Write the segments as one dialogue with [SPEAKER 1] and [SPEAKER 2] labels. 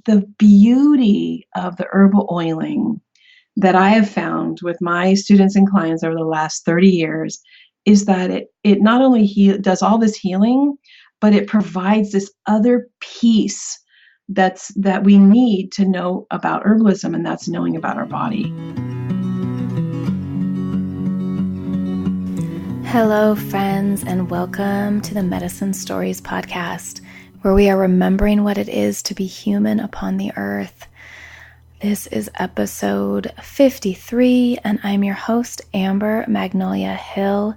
[SPEAKER 1] the beauty of the herbal oiling that I have found with my students and clients over the last 30 years is that it not only does all this healing, but it provides this other piece that we need to know about herbalism, and that's knowing about our body.
[SPEAKER 2] Hello, friends, and welcome to the Medicine Stories podcast, where we are remembering what it is to be human upon the earth. This is episode 53, and I'm your host, Amber Magnolia Hill.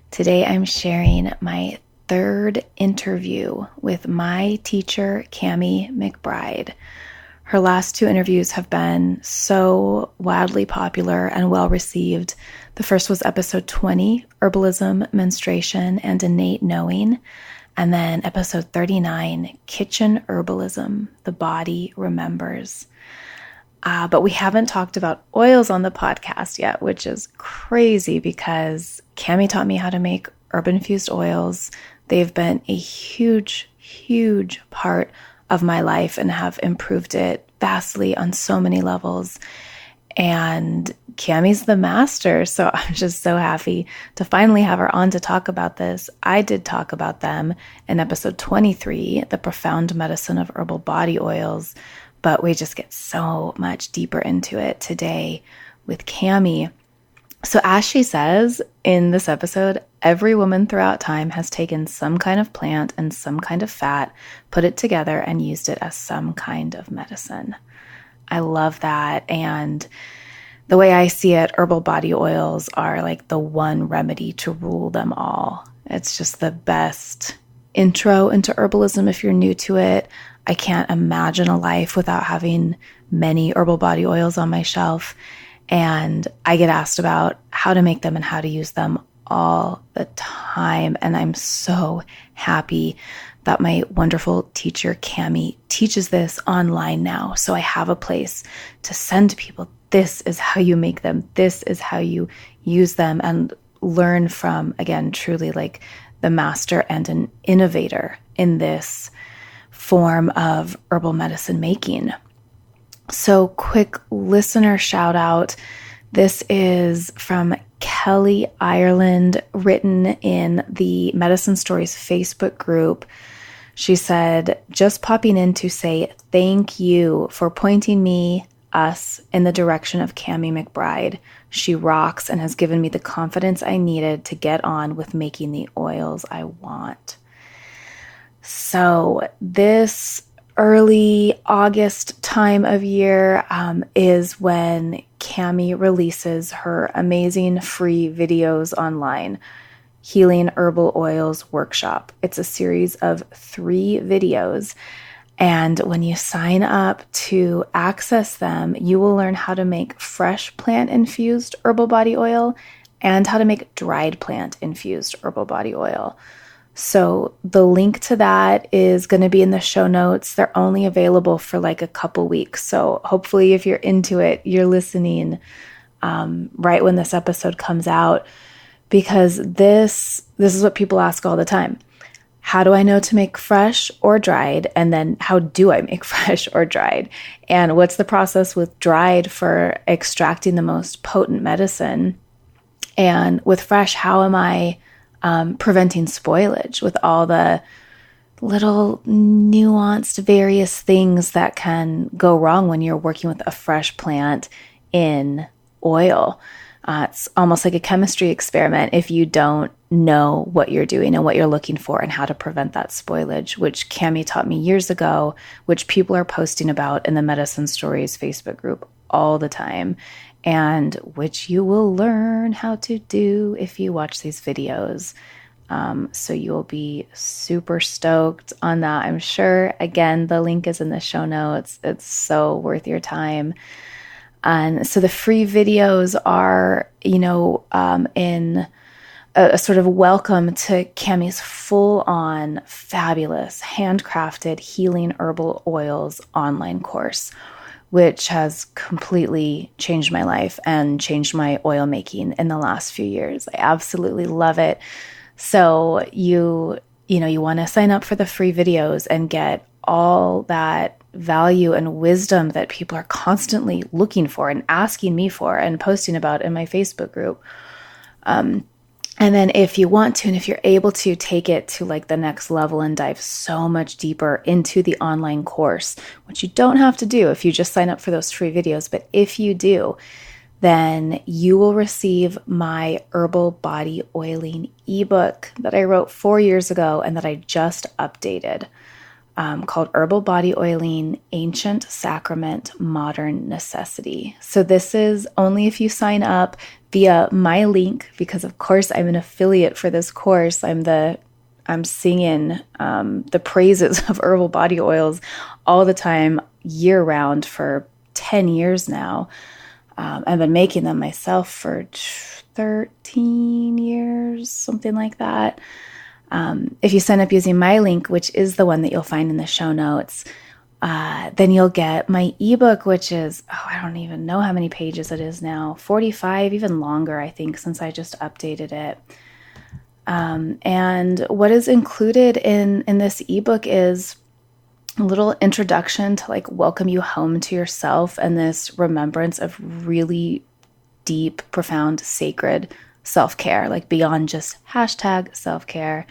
[SPEAKER 2] Today, I'm sharing my third interview with my teacher, Kami McBride. Her last two interviews have been so wildly popular and well received. The first was episode 20, Herbalism, Menstruation, and Innate Knowing. And then episode 39, Kitchen Herbalism, The Body Remembers. But we haven't talked about oils on the podcast yet, which is crazy because Kami taught me how to make herb-infused oils. They've been a huge, huge part of my life and have improved it vastly on so many levels. And Kami's the master, so I'm just so happy to finally have her on to talk about this. I did talk about them in episode 23, The Profound Medicine of Herbal Body Oils, but we just get so much deeper into it today with Kami. So as she says in this episode, every woman throughout time has taken some kind of plant and some kind of fat, put it together, and used it as some kind of medicine. I love that. And the way I see it, herbal body oils are like the one remedy to rule them all. It's just the best intro into herbalism if you're new to it. I can't imagine a life without having many herbal body oils on my shelf. And I get asked about how to make them and how to use them all the time. And I'm so happy that my wonderful teacher, Kami, teaches this online now. So I have a place to send people, this is how you make them. This is how you use them, and learn from, again, truly like the master and an innovator in this form of herbal medicine making. So quick listener shout out. This is from Kelly Ireland, written in the Medicine Stories Facebook group. She said, just popping in to say thank you for pointing us in the direction of Kami McBride. She rocks and has given me the confidence I needed to get on with making the oils I want. So this early August time of year is when Kami releases her amazing free videos online, Healing Herbal Oils Workshop. It's a series of 3 videos. And when you sign up to access them, you will learn how to make fresh plant infused herbal body oil and how to make dried plant infused herbal body oil. So the link to that is going to be in the show notes. They're only available for like a couple weeks. So hopefully if you're into it, you're listening right when this episode comes out, because this is what people ask all the time. How do I know to make fresh or dried? And then how do I make fresh or dried? And what's the process with dried for extracting the most potent medicine? And with fresh, how am I preventing spoilage with all the little nuanced various things that can go wrong when you're working with a fresh plant in oil? It's almost like a chemistry experiment if you don't know what you're doing and what you're looking for and how to prevent that spoilage, which Kami taught me years ago, which people are posting about in the Medicine Stories Facebook group all the time, and which you will learn how to do if you watch these videos. So you will be super stoked on that, I'm sure. Again, the link is in the show notes. It's so worth your time. And so the free videos are, in a sort of welcome to Kami's full-on, fabulous, handcrafted healing herbal oils online course, which has completely changed my life and changed my oil making in the last few years. I absolutely love it. So you want to sign up for the free videos and get all that value and wisdom that people are constantly looking for and asking me for and posting about in my Facebook group. And then if you want to, and if you're able to, take it to like the next level and dive so much deeper into the online course, which you don't have to do if you just sign up for those free videos. But if you do, then you will receive my Herbal Body Oiling ebook that I wrote 4 years ago and that I just updated, called Herbal Body Oiling, Ancient Sacrament, Modern Necessity. So this is only if you sign up via my link, because of course I'm an affiliate for this course. I'm singing the praises of herbal body oils all the time, year round, for 10 years now. I've been making them myself for 13 years, something like that. If you sign up using my link, which is the one that you'll find in the show notes, then you'll get my ebook, which is, I don't even know how many pages it is now, 45, even longer, I think, since I just updated it. And what is included in this ebook is a little introduction to like welcome you home to yourself and this remembrance of really deep, profound, sacred self-care, like beyond just hashtag self-care.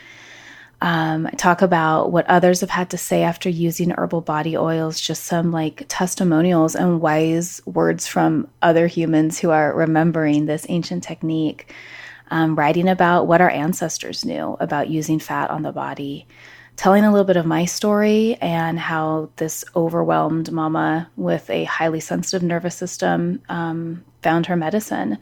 [SPEAKER 2] I talk about what others have had to say after using herbal body oils, just some like testimonials and wise words from other humans who are remembering this ancient technique, writing about what our ancestors knew about using fat on the body, telling a little bit of my story and how this overwhelmed mama with a highly sensitive nervous system found her medicine.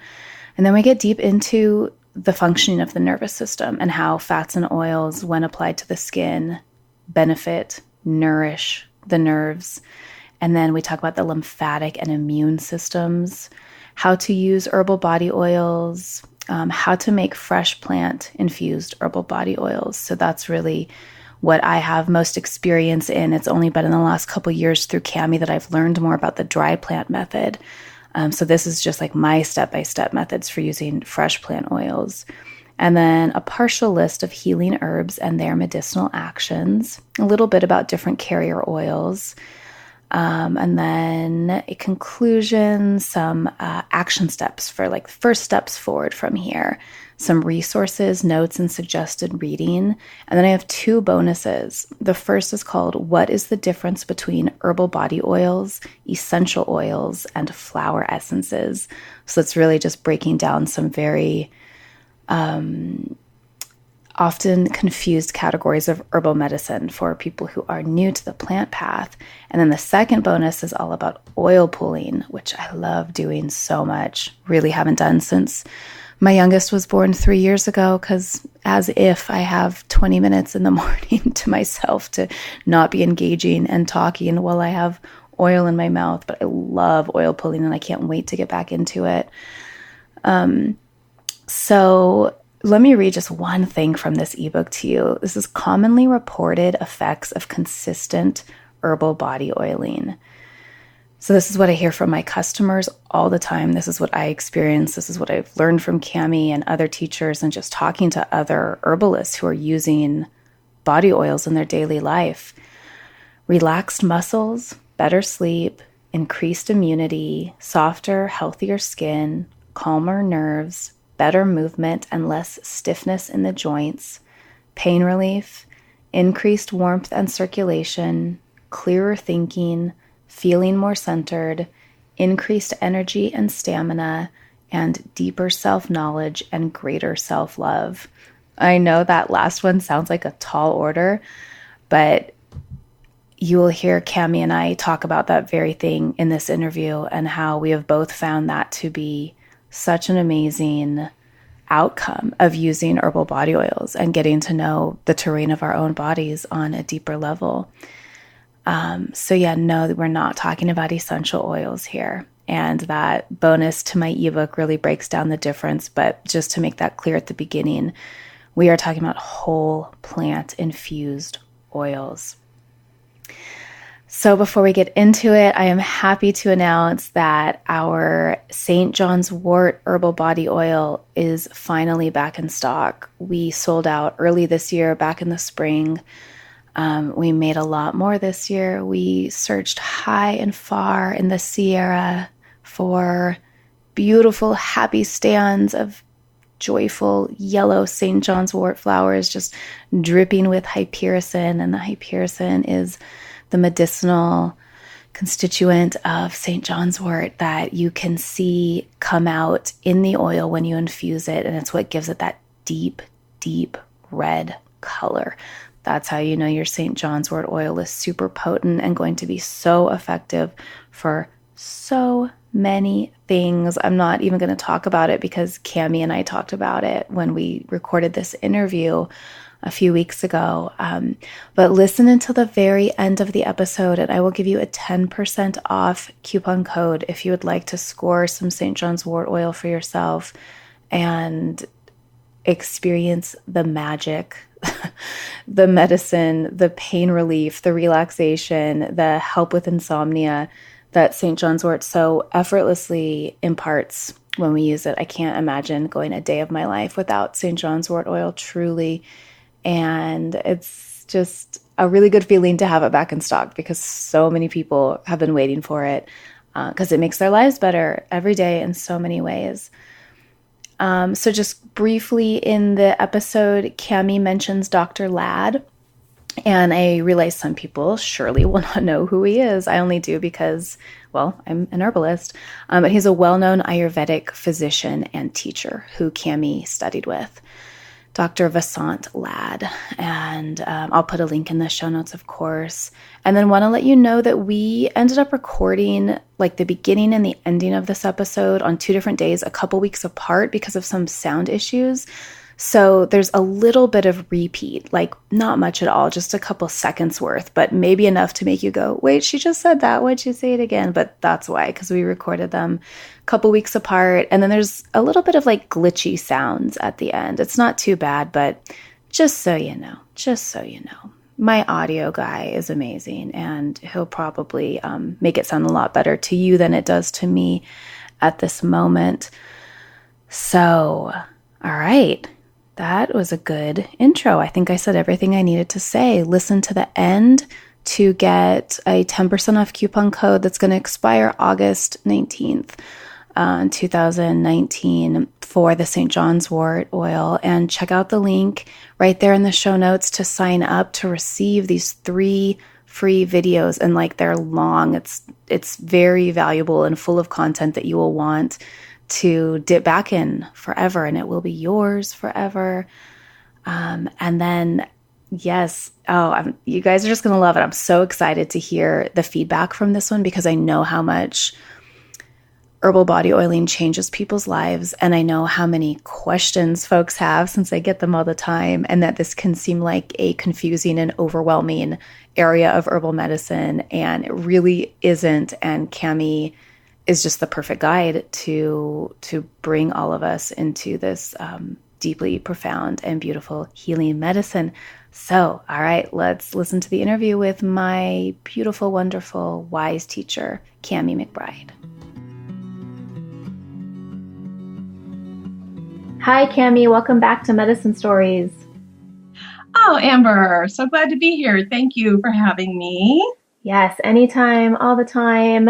[SPEAKER 2] And then we get deep into the functioning of the nervous system and how fats and oils, when applied to the skin, benefit, nourish the nerves. And then we talk about the lymphatic and immune systems, how to use herbal body oils, how to make fresh plant infused herbal body oils. So that's really what I have most experience in. It's only been in the last couple of years through Kami that I've learned more about the dry plant method. So this is just like my step-by-step methods for using fresh plant oils. And then a partial list of healing herbs and their medicinal actions, a little bit about different carrier oils, and then a conclusion, some action steps for like first steps forward from here, some resources, notes, and suggested reading. And then I have 2 bonuses. The first is called What is the Difference Between Herbal Body Oils, Essential Oils, and Flower Essences? So it's really just breaking down some very often confused categories of herbal medicine for people who are new to the plant path. And then the second bonus is all about oil pulling, which I love doing so much. Really haven't done since my youngest was born 3 years ago, because as if I have 20 minutes in the morning to myself to not be engaging and talking while I have oil in my mouth. But I love oil pulling and I can't wait to get back into it. So let me read just one thing from this ebook to you. This is commonly reported effects of consistent herbal body oiling. So this is what I hear from my customers all the time. This is what I experience. This is what I've learned from Kami and other teachers and just talking to other herbalists who are using body oils in their daily life. Relaxed muscles, better sleep, increased immunity, softer, healthier skin, calmer nerves, better movement and less stiffness in the joints, pain relief, increased warmth and circulation, clearer thinking, feeling more centered, increased energy and stamina, and deeper self-knowledge and greater self-love. I know that last one sounds like a tall order, but you will hear Kami and I talk about that very thing in this interview and how we have both found that to be such an amazing outcome of using herbal body oils and getting to know the terrain of our own bodies on a deeper level. So yeah, no, we're not talking about essential oils here. And that bonus to my ebook really breaks down the difference. But just to make that clear at the beginning, we are talking about whole plant infused oils. So before we get into it, I am happy to announce that our St. John's Wort Herbal Body Oil is finally back in stock. We sold out early this year, back in the spring. We made a lot more this year. We searched high and far in the Sierra for beautiful, happy stands of joyful yellow St. John's wort flowers just dripping with hypericin. And the hypericin is the medicinal constituent of St. John's wort that you can see come out in the oil when you infuse it. And it's what gives it that deep, deep red color. That's how you know your St. John's wort oil is super potent and going to be so effective for so many things. I'm not even going to talk about it because Kami and I talked about it when we recorded this interview a few weeks ago. But listen until the very end of the episode and I will give you a 10% off coupon code if you would like to score some St. John's wort oil for yourself and experience the magic, the medicine, the pain relief, the relaxation, the help with insomnia that St. John's wort so effortlessly imparts when we use it. I can't imagine going a day of my life without St. John's wort oil, truly. And it's just a really good feeling to have it back in stock because so many people have been waiting for it because it makes their lives better every day in so many ways. So just briefly in the episode, Kami mentions Dr. Ladd. And I realize some people surely will not know who he is. I only do because, well, I'm an herbalist. But he's a well-known Ayurvedic physician and teacher who Kami studied with, Dr. Vasant Ladd. And I'll put a link in the show notes, of course. And then want to let you know that we ended up recording like the beginning and the ending of this episode on 2 different days, a couple weeks apart because of some sound issues. So there's a little bit of repeat, like not much at all, just a couple seconds worth, but maybe enough to make you go, wait, she just said that. Why'd you say it again? But that's why, because we recorded them a couple weeks apart. And then there's a little bit of like glitchy sounds at the end. It's not too bad, but just so you know, my audio guy is amazing and he'll probably make it sound a lot better to you than it does to me at this moment. So, all right. That was a good intro. I think I said everything I needed to say. Listen to the end to get a 10% off coupon code that's going to expire August 19th, 2019 for the St. John's wort oil. And check out the link right there in the show notes to sign up to receive these 3 free videos. And like they're long. It's very valuable and full of content that you will want to dip back in forever, and it will be yours forever. And then, yes, you guys are just going to love it. I'm so excited to hear the feedback from this one because I know how much herbal body oiling changes people's lives, and I know how many questions folks have since I get them all the time, and that this can seem like a confusing and overwhelming area of herbal medicine, and it really isn't. And Kami is just the perfect guide to bring all of us into this deeply profound and beautiful healing medicine. So, all right, let's listen to the interview with my beautiful, wonderful, wise teacher, Kami McBride. Hi, Kami. Welcome back to Medicine Stories.
[SPEAKER 1] Oh, Amber, so glad to be here. Thank you for having me.
[SPEAKER 2] Yes, anytime, all the time.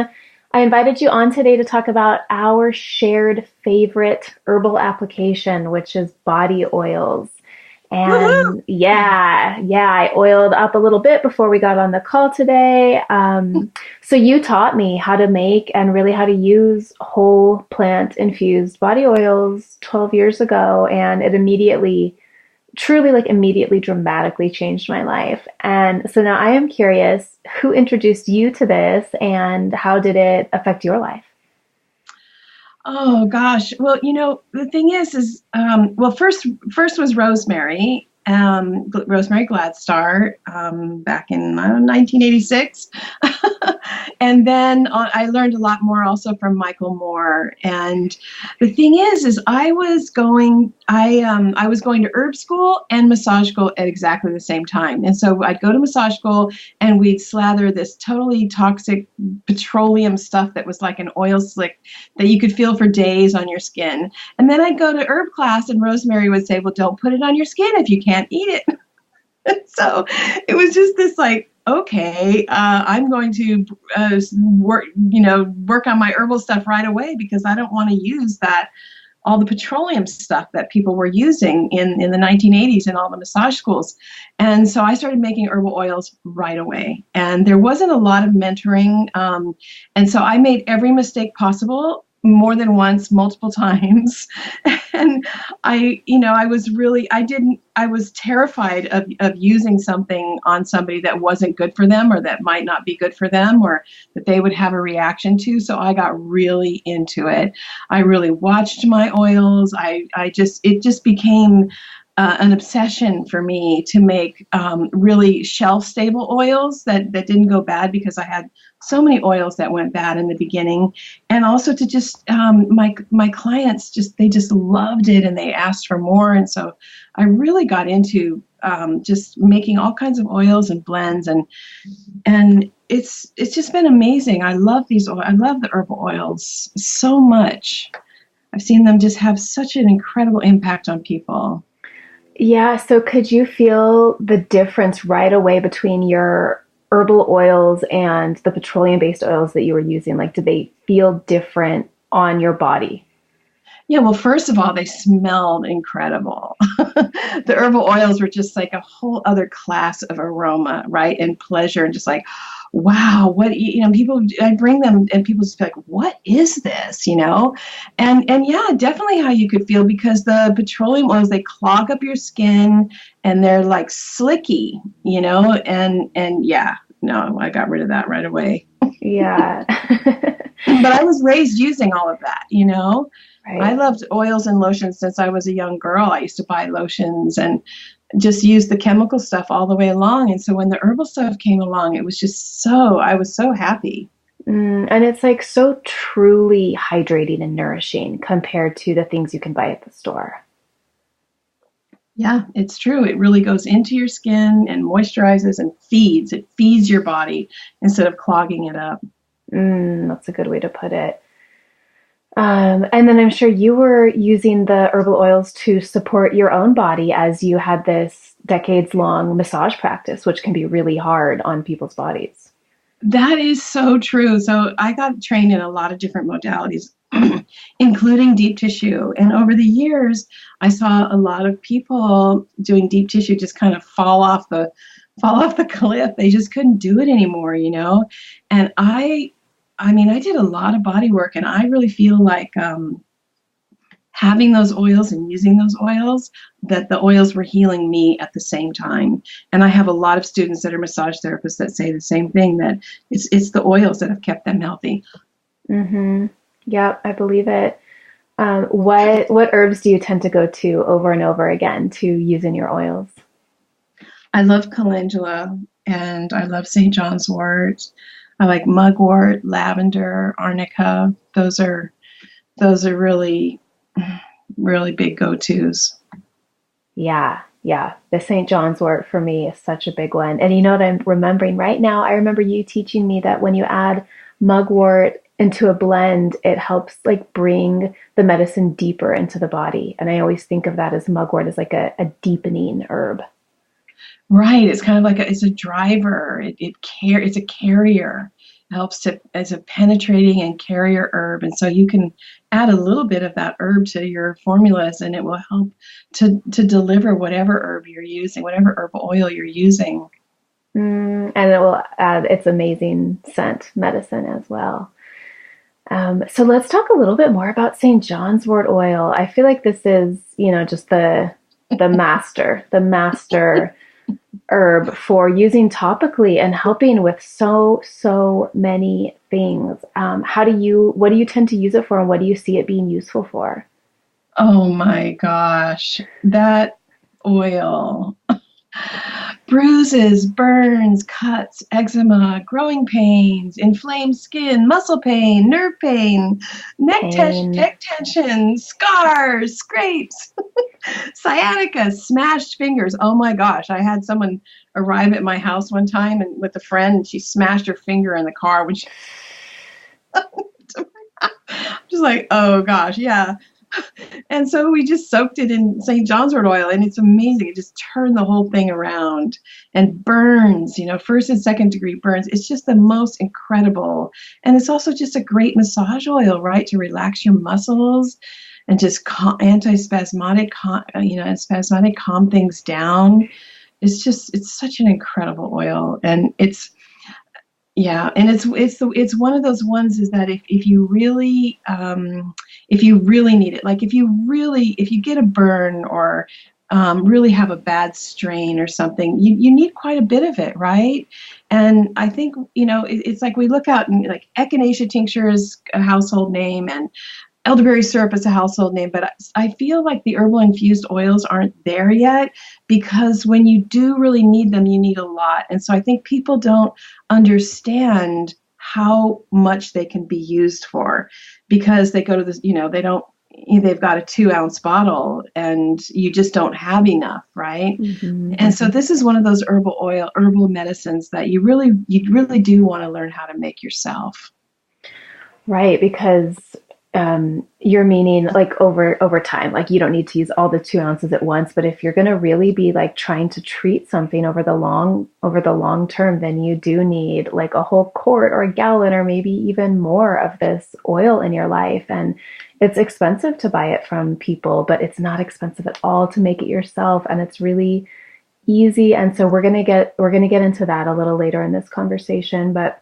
[SPEAKER 2] I invited you on today to talk about our shared favorite herbal application, which is body oils. And yeah, I oiled up a little bit before we got on the call today. So you taught me how to make and really how to use whole plant infused body oils 12 years ago. And it immediately dramatically changed my life. And so now I am curious, who introduced you to this and how did it affect your life?
[SPEAKER 1] Oh gosh. Well, the thing is, well, first was Rosemary, Rosemary Gladstar, back in 1986. And then I learned a lot more also from Michael Moore. And the thing is I was going to herb school and massage school at exactly the same time. And so I'd go to massage school and we'd slather this totally toxic petroleum stuff that was like an oil slick that you could feel for days on your skin. And then I'd go to herb class and Rosemary would say, well, don't put it on your skin if you can't eat it. So it was just this like, okay, I'm going to work on my herbal stuff right away because I don't want to use that all the petroleum stuff that people were using in the 1980s in all the massage schools. And so I started making herbal oils right away. And there wasn't a lot of mentoring. And so I made every mistake possible more than once, multiple times. And I was terrified of using something on somebody that wasn't good for them or that might not be good for them or that they would have a reaction to. So I got really into it. I really watched my oils. It just became an obsession for me to make really shelf-stable oils that didn't go bad because I had so many oils that went bad in the beginning, and also to just my clients they just loved it and they asked for more, and so I really got into just making all kinds of oils and blends, and it's just been amazing. I love these oils. I love the herbal oils so much. I've seen them just have such an incredible impact on people.
[SPEAKER 2] Yeah, so could you feel the difference right away between your herbal oils and the petroleum-based oils that you were using? Like, did they feel different on your body?
[SPEAKER 1] Yeah, well, first of all, they smelled incredible. The herbal oils were just like a whole other class of aroma, right? And pleasure, and just like, wow, people, I bring them and people just be like, what is this, And yeah, definitely how you could feel because the petroleum oils, they clog up your skin and they're like slicky, and yeah, no, I got rid of that right away.
[SPEAKER 2] Yeah.
[SPEAKER 1] But I was raised using all of that,
[SPEAKER 2] Right.
[SPEAKER 1] I loved oils and lotions since I was a young girl. I used to buy lotions and just use the chemical stuff all the way along. And so when the herbal stuff came along, it was just I was so happy.
[SPEAKER 2] And it's like so truly hydrating and nourishing compared to the things you can buy at the store.
[SPEAKER 1] Yeah, it's true. It really goes into your skin and moisturizes and feeds. It feeds your body instead of clogging it up.
[SPEAKER 2] That's a good way to put it. And then I'm sure you were using the herbal oils to support your own body as you had this decades-long massage practice, which can be really hard on people's bodies.
[SPEAKER 1] That is so true. So I got trained in a lot of different modalities, including deep tissue. And over the years, I saw a lot of people doing deep tissue just kind of fall off the cliff. They just couldn't do it anymore, And I did a lot of body work, and I really feel like having those oils and using those oils, that the oils were healing me at the same time. And I have a lot of students that are massage therapists that say the same thing, that it's the oils that have kept them healthy.
[SPEAKER 2] Mm-hmm. Yep, I believe it. What herbs do you tend to go to over and over again to use in your oils?
[SPEAKER 1] I love calendula, and I love St. John's wort. I like mugwort, lavender, arnica. Those are really, really big go-tos.
[SPEAKER 2] Yeah. The St. John's wort for me is such a big one. And you know what I'm remembering right now? I remember you teaching me that when you add mugwort into a blend, it helps like bring the medicine deeper into the body. And I always think of that as mugwort as like a deepening herb.
[SPEAKER 1] Right. It's kind of like it's a driver. It's a carrier. It helps as a penetrating and carrier herb. And so you can add a little bit of that herb to your formulas, and it will help to deliver whatever herb you're using, whatever herbal oil you're using.
[SPEAKER 2] And it will add its amazing scent medicine as well. So let's talk a little bit more about St. John's wort oil. I feel like this is, just the master herb for using topically and helping with so many things. What do you tend to use it for, and what do you see it being useful for?
[SPEAKER 1] Oh my gosh, that oil. Bruises, burns, cuts, eczema, growing pains, inflamed skin, muscle pain, nerve pain, neck tension, scars, scrapes, sciatica, smashed fingers. Oh my gosh, I had someone arrive at my house one time and with a friend, and she smashed her finger in the car when she just like, oh gosh, yeah. And so we just soaked it in St. John's wort oil, and it's amazing. It just turned the whole thing around and burns, first and second degree burns. It's just the most incredible. And it's also just a great massage oil, right? To relax your muscles and just anti-spasmodic, spasmodic, calm things down. It's such an incredible oil. And it's one of those ones is that if you really need it, like if you get a burn or really have a bad strain or something, you need quite a bit of it, right? And I think it's like we look out and like echinacea tincture is a household name and elderberry syrup is a household name, but I feel like the herbal infused oils aren't there yet, because when you do really need them, you need a lot. And so I think people don't understand how much they can be used for, because they go to this, they've got a 2-ounce bottle and you just don't have enough, right?
[SPEAKER 2] Mm-hmm.
[SPEAKER 1] And so this is one of those herbal medicines that you really do want to learn how to make yourself.
[SPEAKER 2] Right, because you're meaning like over time, like you don't need to use all the 2 ounces at once, but if you're going to really be like trying to treat something over the long term, then you do need like a whole quart or a gallon or maybe even more of this oil in your life. And it's expensive to buy it from people, but it's not expensive at all to make it yourself, and it's really easy. And so we're going to get into that a little later in this conversation, but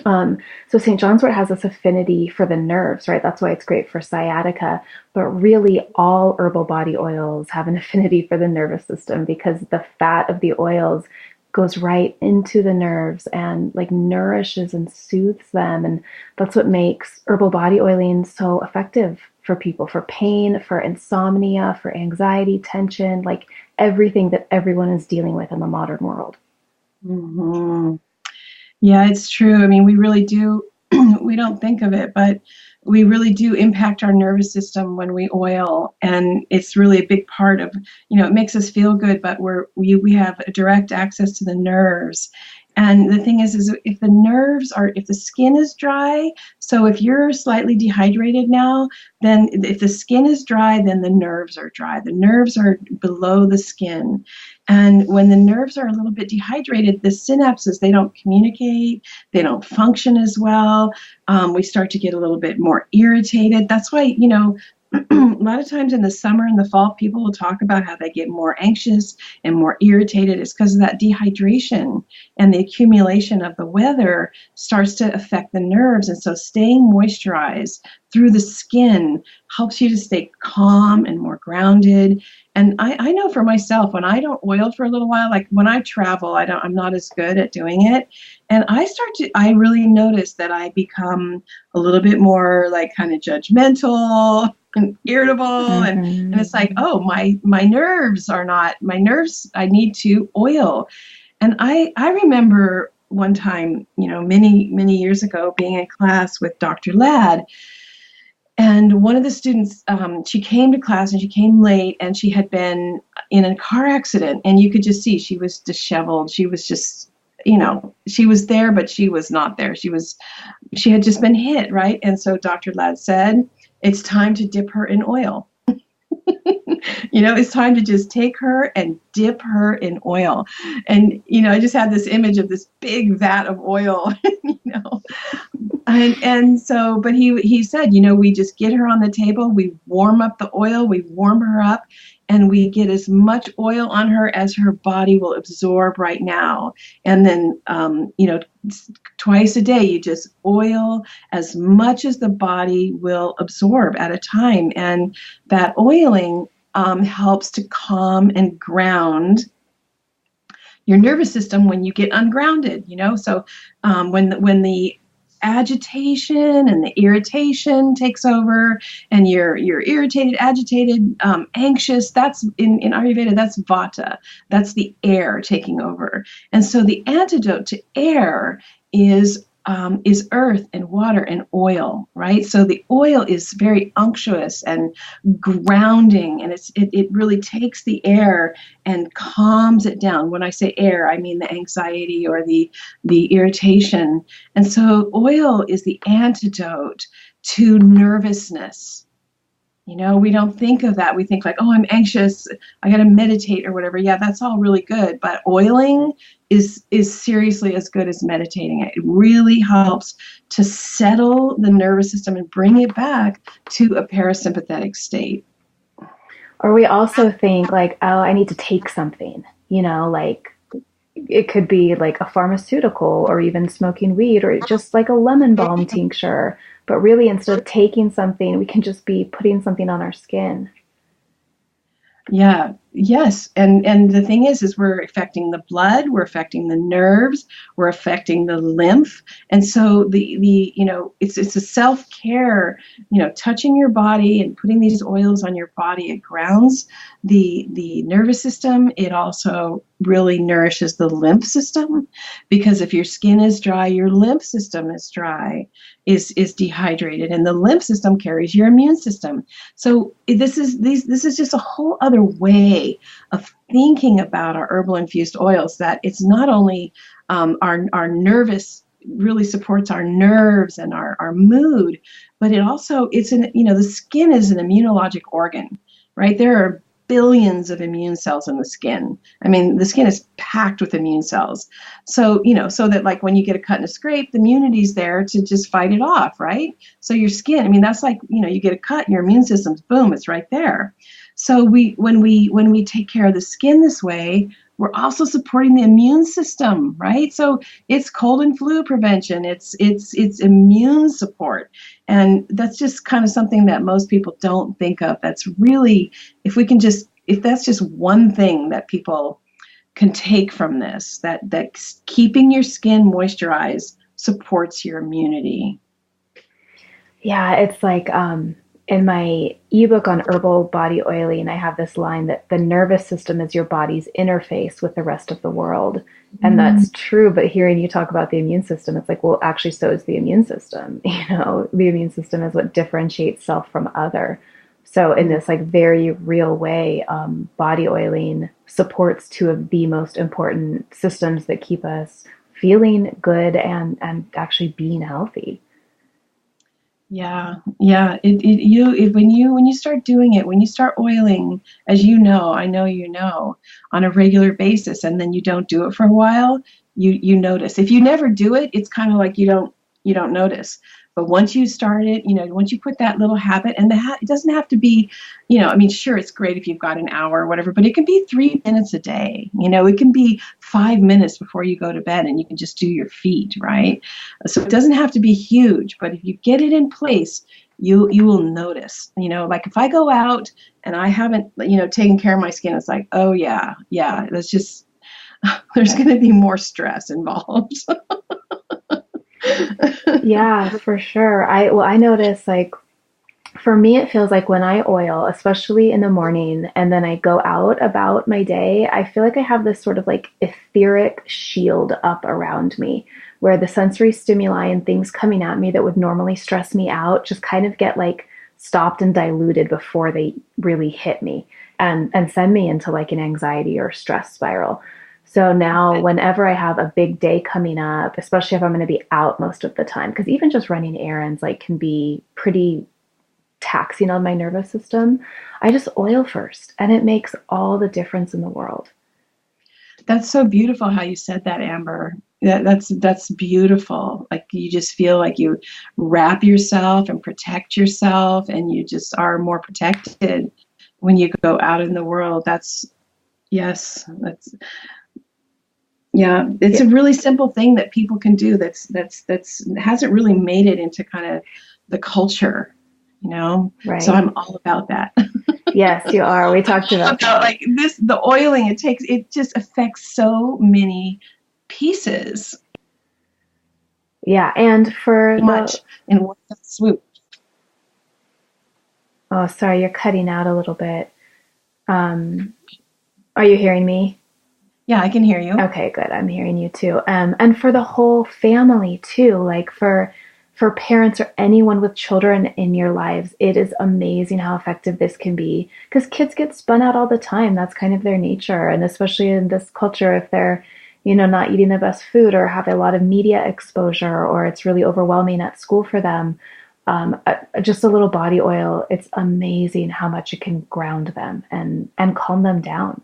[SPEAKER 2] so St. John's wort has this affinity for the nerves, right? That's why it's great for sciatica. But really, all herbal body oils have an affinity for the nervous system, because the fat of the oils goes right into the nerves and like nourishes and soothes them. And that's what makes herbal body oiling so effective for people, for pain, for insomnia, for anxiety, tension, like everything that everyone is dealing with in the modern world.
[SPEAKER 1] Mm-hmm. Yeah, it's true. I mean, we really do, we don't think of it, but we really do impact our nervous system when we oil. And it's really a big part of, it makes us feel good, but we have a direct access to the nerves. And the thing is if the skin is dry, so if you're slightly dehydrated now, then if the skin is dry, then the nerves are dry. The nerves are below the skin. And when the nerves are a little bit dehydrated, the synapses, they don't communicate, they don't function as well. We start to get a little bit more irritated. That's why, a lot of times in the summer and the fall, people will talk about how they get more anxious and more irritated. It's because of that dehydration, and the accumulation of the weather starts to affect the nerves. And so staying moisturized through the skin helps you to stay calm and more grounded. And I know for myself, when I don't oil for a little while, like when I travel, I'm not as good at doing it. And I really notice that I become a little bit more like kind of judgmental and irritable.
[SPEAKER 2] Mm-hmm.
[SPEAKER 1] And it's like, oh, my nerves, I need to oil. And I remember one time, many, many years ago, being in class with Dr. Ladd. And one of the students, she came to class and she came late, and she had been in a car accident, and you could just see she was disheveled. She was just, she was there, but she was not there. She had just been hit, right? And so Dr. Ladd said, it's time to dip her in oil. It's time to just take her and dip her in oil. And, I just had this image of this big vat of oil, And so, but he said, we just get her on the table, we warm up the oil, we warm her up, and we get as much oil on her as her body will absorb right now. And then, twice a day, you just oil as much as the body will absorb at a time. And that oiling helps to calm and ground your nervous system when you get ungrounded, So when the agitation and the irritation takes over, and you're irritated, agitated, anxious, that's in Ayurveda, that's vata, that's the air taking over. And so the antidote to air is earth and water and oil, right? So the oil is very unctuous and grounding, and it really takes the air and calms it down. When I say air, I mean the anxiety or the irritation. And so oil is the antidote to nervousness. We don't think of that. We think like, oh, I'm anxious, I got to meditate or whatever. Yeah, that's all really good, but oiling is seriously as good as meditating. It really helps to settle the nervous system and bring it back to a parasympathetic state.
[SPEAKER 2] Or we also think like, oh, I need to take something, like it could be like a pharmaceutical or even smoking weed or just like a lemon balm tincture. But really, instead of taking something, we can just be putting something on our skin.
[SPEAKER 1] Yeah, yes. And the thing is we're affecting the blood, we're affecting the nerves, we're affecting the lymph. And so it's a self-care, touching your body and putting these oils on your body. It grounds the nervous system. It also really nourishes the lymph system, because if your skin is dry, your lymph system is dry, is dehydrated, and the lymph system carries your immune system. So this is just a whole other way of thinking about our herbal infused oils, that it's not only our nervous, really supports our nerves and our mood, but the skin is an immunologic organ, right? There are billions of immune cells in the skin. I mean, the skin is packed with immune cells. So, so that like when you get a cut and a scrape, the immunity's there to just fight it off, right? So your skin, I mean, that's like, you get a cut, your immune system's boom, it's right there. So when we take care of the skin this way, we're also supporting the immune system, right? So it's cold and flu prevention, it's immune support. And that's just kind of something that most people don't think of. That's really, if that's just one thing that people can take from this, that keeping your skin moisturized supports your immunity.
[SPEAKER 2] Yeah, it's like in my ebook on herbal body oiling, I have this line that the nervous system is your body's interface with the rest of the world. And that's true. But hearing you talk about the immune system, it's like, well, actually, so is the immune system. The immune system is what differentiates self from other. So in this like very real way, body oiling supports two of the most important systems that keep us feeling good and actually being healthy.
[SPEAKER 1] Yeah, yeah. When you start doing it, when you start oiling, as I know on a regular basis, and then you don't do it for a while, you notice. If you never do it, it's kind of like you don't notice. But once you start it, once you put that little habit, and it doesn't have to be, I mean, sure, it's great if you've got an hour or whatever, but it can be 3 minutes a day. It can be 5 minutes before you go to bed, and you can just do your feet, right? So it doesn't have to be huge, but if you get it in place, you will notice. Like if I go out and I haven't, taken care of my skin, it's like, oh yeah, that's just there's going to be more stress involved.
[SPEAKER 2] Yeah, for sure. I notice like for me it feels like when I oil, especially in the morning, and then I go out about my day, I feel like I have this sort of like etheric shield up around me where the sensory stimuli and things coming at me that would normally stress me out just kind of get like stopped and diluted before they really hit me and send me into like an anxiety or stress spiral. So now whenever I have a big day coming up, especially if I'm going to be out most of the time, because even just running errands like can be pretty taxing on my nervous system, I just oil first and it makes all the difference in the world.
[SPEAKER 1] That's so beautiful how you said that, Amber. That's beautiful. Like you just feel like you wrap yourself and protect yourself, and you just are more protected when you go out in the world. Yes, yeah, it's a really simple thing that people can do. That's hasn't really made it into kind of the culture,
[SPEAKER 2] Right.
[SPEAKER 1] So I'm all about that.
[SPEAKER 2] Yes, you are. We talked about that.
[SPEAKER 1] Like the oiling, it just affects so many pieces.
[SPEAKER 2] Yeah, and for
[SPEAKER 1] much in one swoop.
[SPEAKER 2] Oh, sorry, you're cutting out a little bit. Are you hearing me?
[SPEAKER 1] Yeah, I can hear you.
[SPEAKER 2] Okay, good. I'm hearing you too. And for the whole family too, like for parents or anyone with children in your lives, it is amazing how effective this can be because kids get spun out all the time. That's kind of their nature. And especially in this culture, if they're, not eating the best food or have a lot of media exposure or it's really overwhelming at school for them, just a little body oil, it's amazing how much it can ground them and calm them down.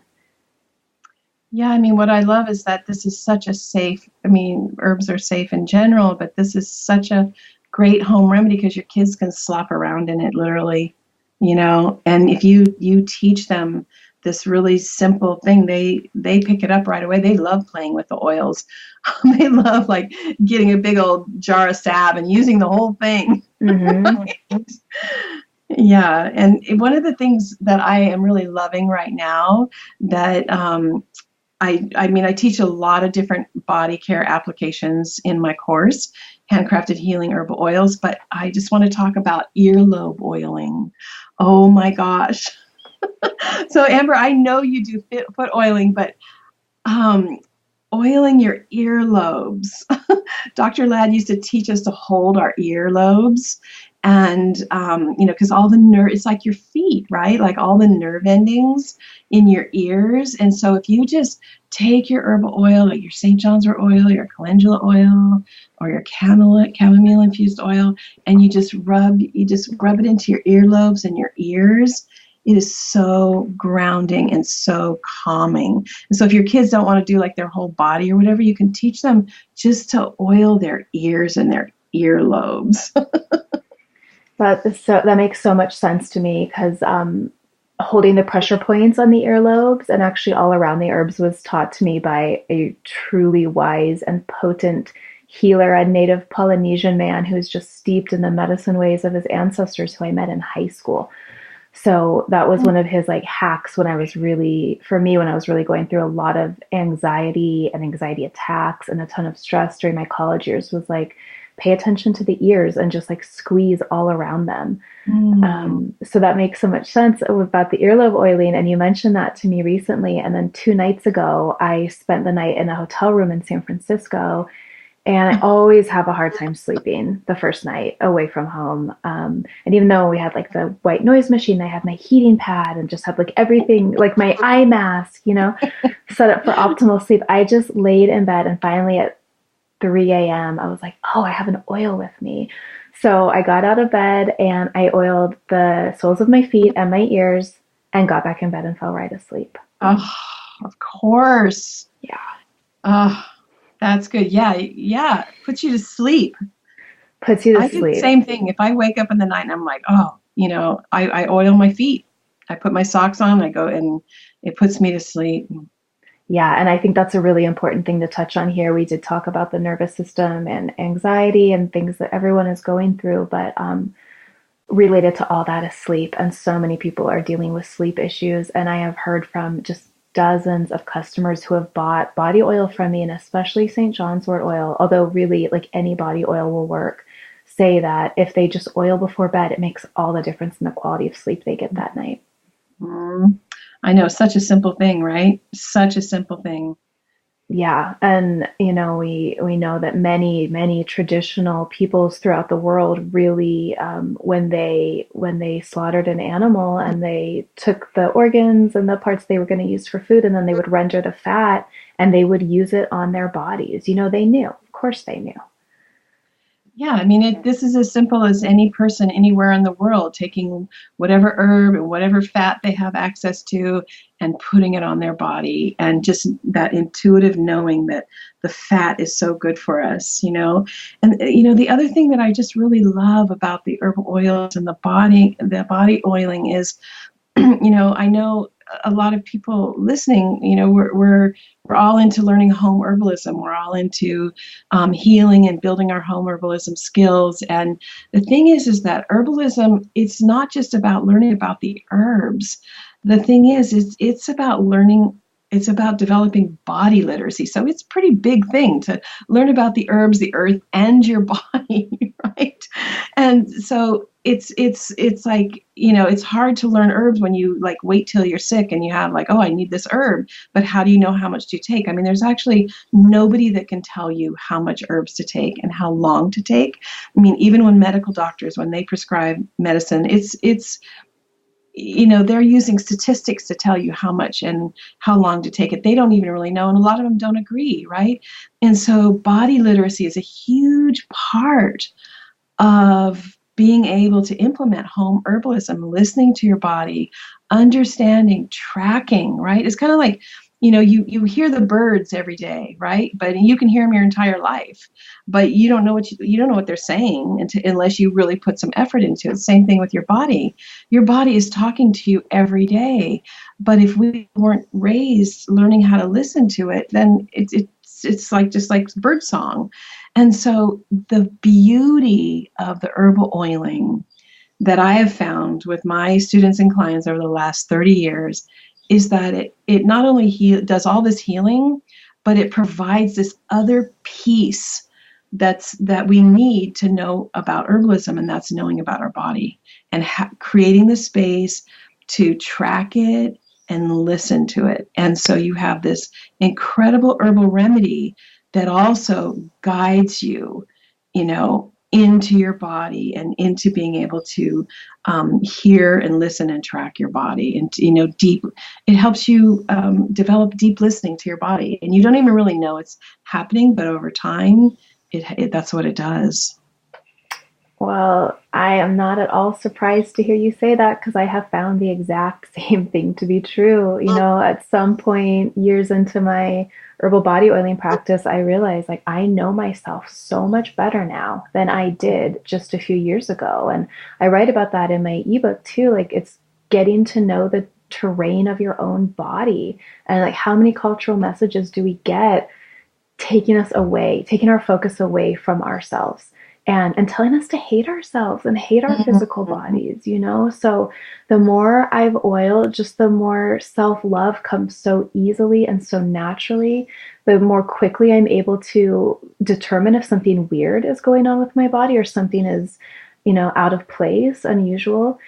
[SPEAKER 1] Yeah, I mean, what I love is that this is such a safe, I mean, herbs are safe in general, but this is such a great home remedy because your kids can slop around in it literally, and if you teach them this really simple thing, they pick it up right away. They love playing with the oils. They love like getting a big old jar of salve and using the whole thing.
[SPEAKER 2] Mm-hmm.
[SPEAKER 1] Yeah, and one of the things that I am really loving right now that I mean, I teach a lot of different body care applications in my course, Handcrafted Healing Herbal Oils, but I just want to talk about earlobe oiling. Oh my gosh. So Amber, I know you do foot oiling, but oiling your earlobes. Dr. Ladd used to teach us to hold our earlobes and, because all the it's like your feet, right? Like all the nerve endings in your ears. And so if you just take your herbal oil, like your St. John's wort oil, your calendula oil, or your chamomile infused oil, and you just rub it into your earlobes and your ears. It is so grounding and so calming. And so if your kids don't want to do like their whole body or whatever, you can teach them just to oil their ears and their earlobes.
[SPEAKER 2] That makes so much sense to me because holding the pressure points on the earlobes and actually all around the herbs was taught to me by a truly wise and potent healer, a native Polynesian man who was just steeped in the medicine ways of his ancestors who I met in high school. So that was one of his like hacks when I was really going through a lot of anxiety and anxiety attacks and a ton of stress during my college years, was like, pay attention to the ears and just like squeeze all around them. So that makes so much sense about the earlobe oiling. And you mentioned that to me recently. And then 2 nights ago, I spent the night in a hotel room in San Francisco. And I always have a hard time sleeping the first night away from home. And even though we had like the white noise machine, I had my heating pad and just had like everything, like my eye mask, set up for optimal sleep. I just laid in bed and finally at 3 a.m. I was like, oh, I have an oil with me. So I got out of bed and I oiled the soles of my feet and my ears and got back in bed and fell right asleep.
[SPEAKER 1] Oh, of course.
[SPEAKER 2] Yeah.
[SPEAKER 1] Oh, that's good. Yeah. Puts you to sleep.
[SPEAKER 2] Puts you to sleep.
[SPEAKER 1] I do the same thing. If I wake up in the night and I'm like, I oil my feet. I put my socks on, I go, and it puts me to sleep.
[SPEAKER 2] Yeah, and I think that's a really important thing to touch on here. We did talk about the nervous system and anxiety and things that everyone is going through, but related to all that is sleep. And so many people are dealing with sleep issues. And I have heard from just dozens of customers who have bought body oil from me, and especially St. John's wort oil, although really like any body oil will work, say that if they just oil before bed, it makes all the difference in the quality of sleep they get that night.
[SPEAKER 1] I know, such a simple thing, right? Such a simple thing.
[SPEAKER 2] Yeah. And, we know that many traditional peoples throughout the world really, when they slaughtered an animal and they took the organs and the parts they were going to use for food, and then they would render the fat and they would use it on their bodies. They knew. Of course they knew.
[SPEAKER 1] Yeah, I mean, this is as simple as any person anywhere in the world taking whatever herb and whatever fat they have access to and putting it on their body, and just that intuitive knowing that the fat is so good for us, And, the other thing that I just really love about the herbal oils and the body oiling is, I know a lot of people listening, we're all into learning home herbalism. We're all into healing and building our home herbalism skills. And the thing is that herbalism, it's not just about learning about the herbs. The thing is it's about learning. It's about developing body literacy. So it's a pretty big thing to learn about the herbs, the earth, and your body, right? And so it's like, it's hard to learn herbs when you like wait till you're sick and you have like, oh, I need this herb, but how do you know how much to take? I mean, there's actually nobody that can tell you how much herbs to take and how long to take. I mean, even when medical doctors, when they prescribe medicine, it's they're using statistics to tell you how much and how long to take it. They don't even really know, and a lot of them don't agree, right? And so body literacy is a huge part of being able to implement home herbalism, listening to your body, understanding, tracking, right? It's kind of like, you hear the birds every day, right? But you can hear them your entire life, but you don't know you don't know what they're saying unless you really put some effort into it. Same thing with your body. Your body is talking to you every day, but if we weren't raised learning how to listen to it, then it's like just like bird song. And so the beauty of the herbal oiling that I have found with my students and clients over the last 30 years is that it not only does all this healing, but it provides this other piece that we need to know about herbalism, and that's knowing about our body and creating the space to track it and listen to it. And so you have this incredible herbal remedy that also guides you, into your body and into being able to hear and listen and track your body. And, it helps you develop deep listening to your body. And you don't even really know it's happening, but over time, that's what it does.
[SPEAKER 2] Well, I am not at all surprised to hear you say that, because I have found the exact same thing to be true. At some point, years into my herbal body oiling practice, I realized I know myself so much better now than I did just a few years ago. And I write about that in my ebook too. It's getting to know the terrain of your own body, and how many cultural messages do we get taking our focus away from ourselves. And telling us to hate ourselves and hate our physical bodies, So the more I've oiled, just the more self-love comes so easily and so naturally. The more quickly I'm able to determine if something weird is going on with my body or something is, out of place, unusual.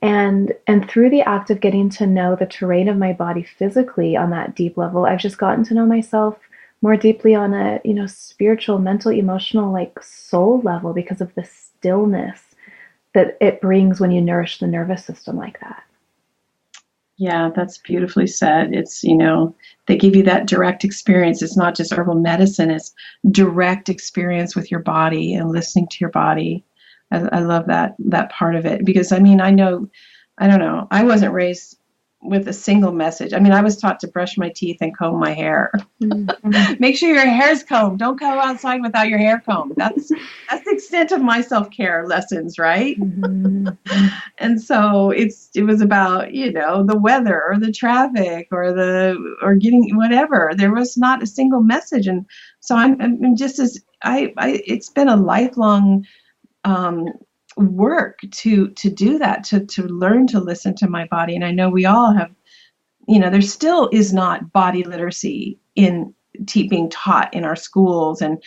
[SPEAKER 2] And through the act of getting to know the terrain of my body physically on that deep level, I've just gotten to know myself more deeply on a, spiritual, mental, emotional, soul level, because of the stillness that it brings when you nourish the nervous system like that.
[SPEAKER 1] Yeah, that's beautifully said. It's, they give you that direct experience. It's not just herbal medicine, it's direct experience with your body and listening to your body. I love that part of it, because I don't know, I wasn't raised with a single message. I was taught to brush my teeth and comb my hair. Mm-hmm. Make sure your hair's combed. Don't go outside without your hair combed. That's the extent of my self-care lessons, right? Mm-hmm. And so it was about, the weather or the traffic or getting whatever. There was not a single message. And so I'm just it's been a lifelong work to do that, to learn to listen to my body. And I know we all have, there still is not body literacy being taught in our schools and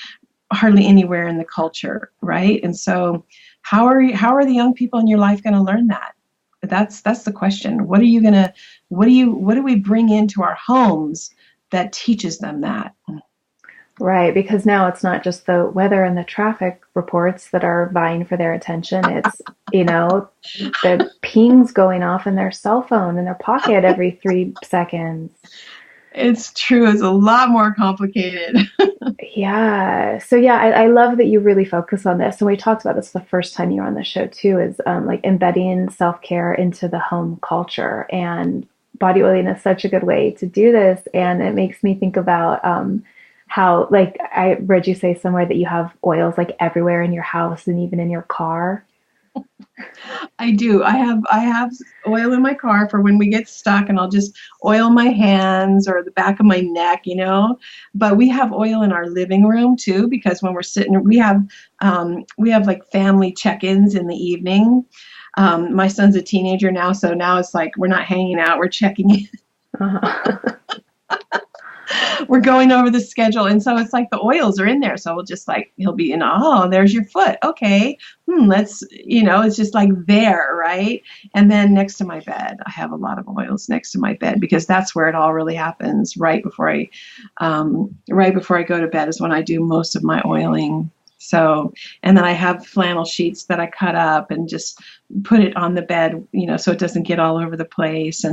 [SPEAKER 1] hardly anywhere in the culture, right? And so how are the young people in your life going to learn that? That's the question. What do we bring into our homes that teaches them that?
[SPEAKER 2] Right, because now it's not just the weather and the traffic reports that are vying for their attention. It's, the pings going off in their cell phone in their pocket every 3 seconds.
[SPEAKER 1] It's true. It's a lot more complicated.
[SPEAKER 2] Yeah. So yeah, I love that you really focus on this. And we talked about this the first time you were on the show too, is embedding self-care into the home culture. And body oiling is such a good way to do this. And it makes me think about how, I read you say somewhere that you have oils everywhere in your house and even in your car.
[SPEAKER 1] I do. I have oil in my car for when we get stuck, and I'll just oil my hands or the back of my neck, But we have oil in our living room too, because when we're sitting, we have family check-ins in the evening. My son's a teenager now, so now it's we're not hanging out, we're checking in. Uh-huh. We're going over the schedule. And so it's the oils are in there. So we'll just he'll be oh, there's your foot. Okay. Let's, it's just there. Right. And then next to my bed, I have a lot of oils next to my bed, because that's where it all really happens. Right before I go to bed is when I do most of my oiling. So, and then I have flannel sheets that I cut up and just put it on the bed, so it doesn't get all over the place.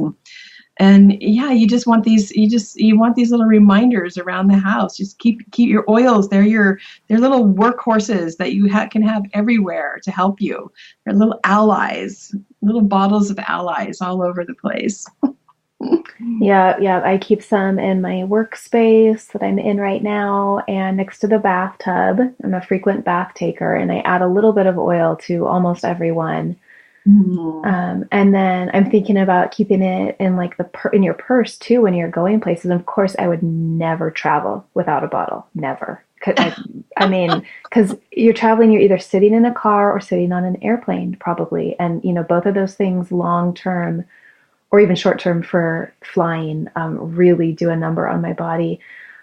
[SPEAKER 1] And yeah, you want these little reminders around the house. Just keep your oils. They're little workhorses that you can have everywhere to help you. They're little allies, little bottles of allies all over the place.
[SPEAKER 2] Yeah, yeah. I keep some in my workspace that I'm in right now and next to the bathtub. I'm a frequent bath taker and I add a little bit of oil to almost every one.
[SPEAKER 1] Mm.
[SPEAKER 2] And then I'm thinking about keeping it in like in your purse too when you're going places. And of course, I would never travel without a bottle. Never. I mean, because you're traveling, you're either sitting in a car or sitting on an airplane, probably. And, both of those things long term or even short term for flying really do a number on my body.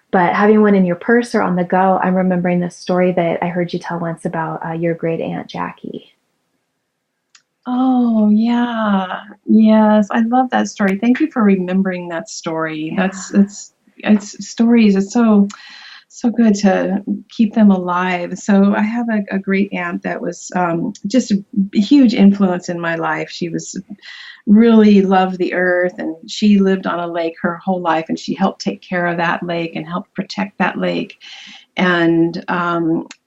[SPEAKER 2] But having one in your purse or on the go, I'm remembering this story that I heard you tell once about your great aunt Jackie.
[SPEAKER 1] Oh, yeah. Yes, I love that story. Thank you for remembering that story.
[SPEAKER 2] Yeah.
[SPEAKER 1] It's stories. It's so good to keep them alive. So I have a great aunt that was just a huge influence in my life. She was really loved the earth, and she lived on a lake her whole life, and she helped take care of that lake and helped protect that lake. And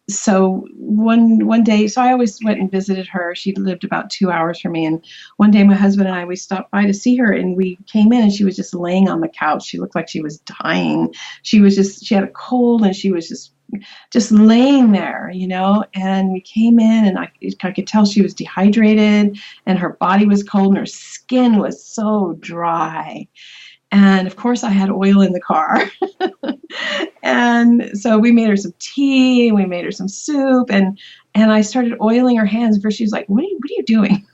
[SPEAKER 1] so one day, so I always went and visited her. She lived about 2 hours from me, and one day my husband and I, we stopped by to see her, and we came in and she was just laying on the couch. She looked like she was dying. She had a cold, and she was just laying there, and we came in, and I could tell she was dehydrated, and her body was cold, and her skin was so dry. And of course, I had oil in the car. And so we made her some tea, and we made her some soup, and I started oiling her hands. First, she was like, what are you doing?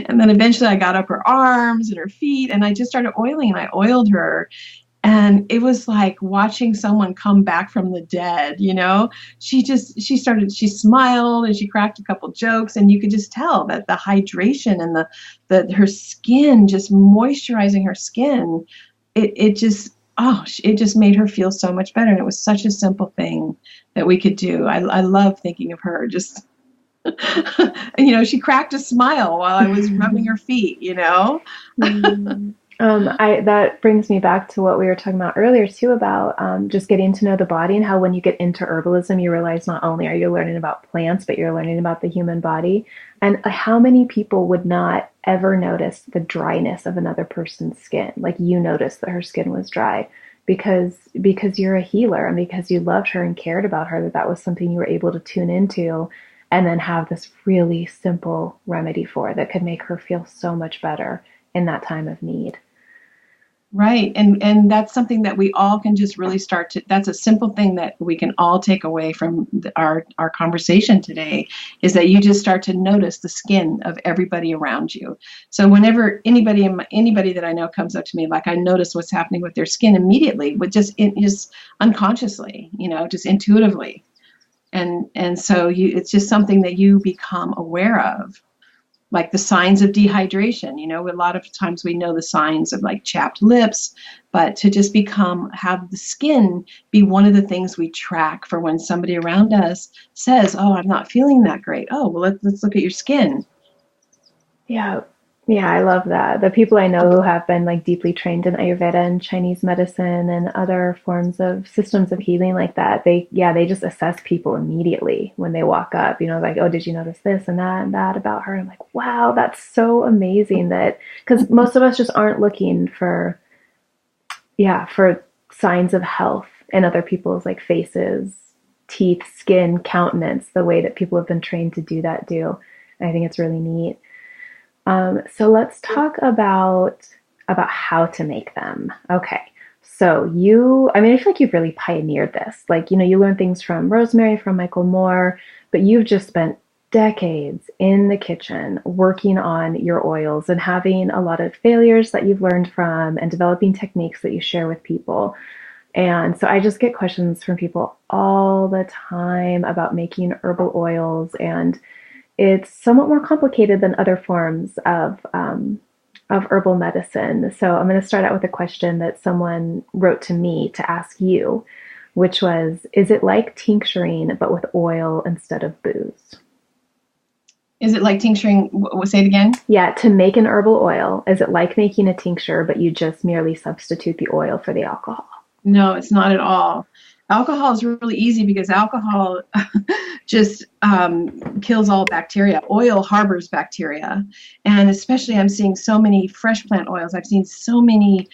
[SPEAKER 1] And then eventually I got up her arms and her feet, and I just started oiling, and I oiled her. And it was like watching someone come back from the dead, she smiled, and she cracked a couple jokes, and you could just tell that the hydration and her skin, just moisturizing her skin, it just made her feel so much better. And it was such a simple thing that we could do. I love thinking of her just, she cracked a smile while I was rubbing her feet.
[SPEAKER 2] That brings me back to what we were talking about earlier too, about just getting to know the body, and how when you get into herbalism, you realize not only are you learning about plants, but you're learning about the human body. And how many people would not ever notice the dryness of another person's skin? Like you noticed that her skin was dry because you're a healer, and because you loved her and cared about her, that was something you were able to tune into and then have this really simple remedy for that could make her feel so much better in that time of need.
[SPEAKER 1] Right. And that's something that we all can just really that's a simple thing that we can all take away from our conversation today, is that you just start to notice the skin of everybody around you. So whenever anybody that I know comes up to me, like, I notice what's happening with their skin immediately, with just unconsciously, just intuitively. And so it's just something that you become aware of. Like the signs of dehydration, a lot of times we know the signs of like chapped lips, but to just have the skin be one of the things we track for when somebody around us says, oh, I'm not feeling that great. Oh, well, let's look at your skin.
[SPEAKER 2] Yeah. Yeah, I love that. The people I know who have been like deeply trained in Ayurveda and Chinese medicine and other forms of systems of healing like that, they just assess people immediately when they walk up, like, oh, did you notice this and that about her? And I'm like, wow, that's so amazing, that because most of us just aren't looking for signs of health in other people's like faces, teeth, skin, countenance, the way that people have been trained to do that do. And I think it's really neat. So let's talk about how to make them. Okay. So I feel like you've really pioneered this. Like, you learn things from Rosemary, from Michael Moore, but you've just spent decades in the kitchen working on your oils and having a lot of failures that you've learned from and developing techniques that you share with people. And so I just get questions from people all the time about making herbal oils, and it's somewhat more complicated than other forms of herbal medicine. So I'm going to start out with a question that someone wrote to me to ask you, which was, is it like tincturing but with oil instead of booze?
[SPEAKER 1] Is it like tincturing? Say it again.
[SPEAKER 2] Yeah, to make an herbal oil, is it like making a tincture, but you just merely substitute the oil for the alcohol?
[SPEAKER 1] No, it's not at all. Alcohol is really easy because alcohol just kills all bacteria. Oil harbors bacteria. And especially I'm seeing so many fresh plant oils. I've seen so many,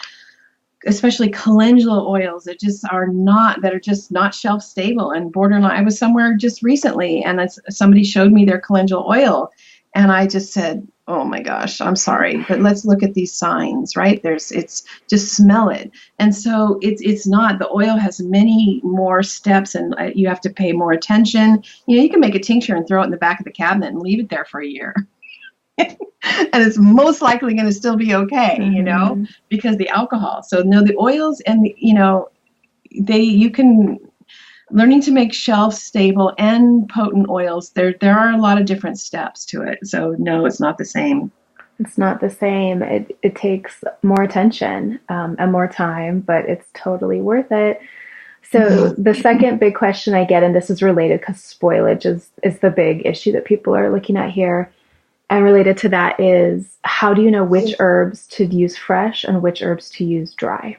[SPEAKER 1] especially calendula oils that are just not shelf stable and borderline. I was somewhere just recently and somebody showed me their calendula oil and I just said, oh my gosh, I'm sorry, but let's look at these signs, right? It's just smell it. And so it's not, the oil has many more steps and you have to pay more attention. You can make a tincture and throw it in the back of the cabinet and leave it there for a year. And it's most likely going to still be okay, because the alcohol. So no, the oils and you can learning to make shelf stable and potent oils. There are a lot of different steps to it. So no, it's not the same.
[SPEAKER 2] It's not the same. It takes more attention and more time, but it's totally worth it. So the second big question I get, and this is related because spoilage is the big issue that people are looking at here. And related to that is, how do you know which herbs to use fresh and which herbs to use dry?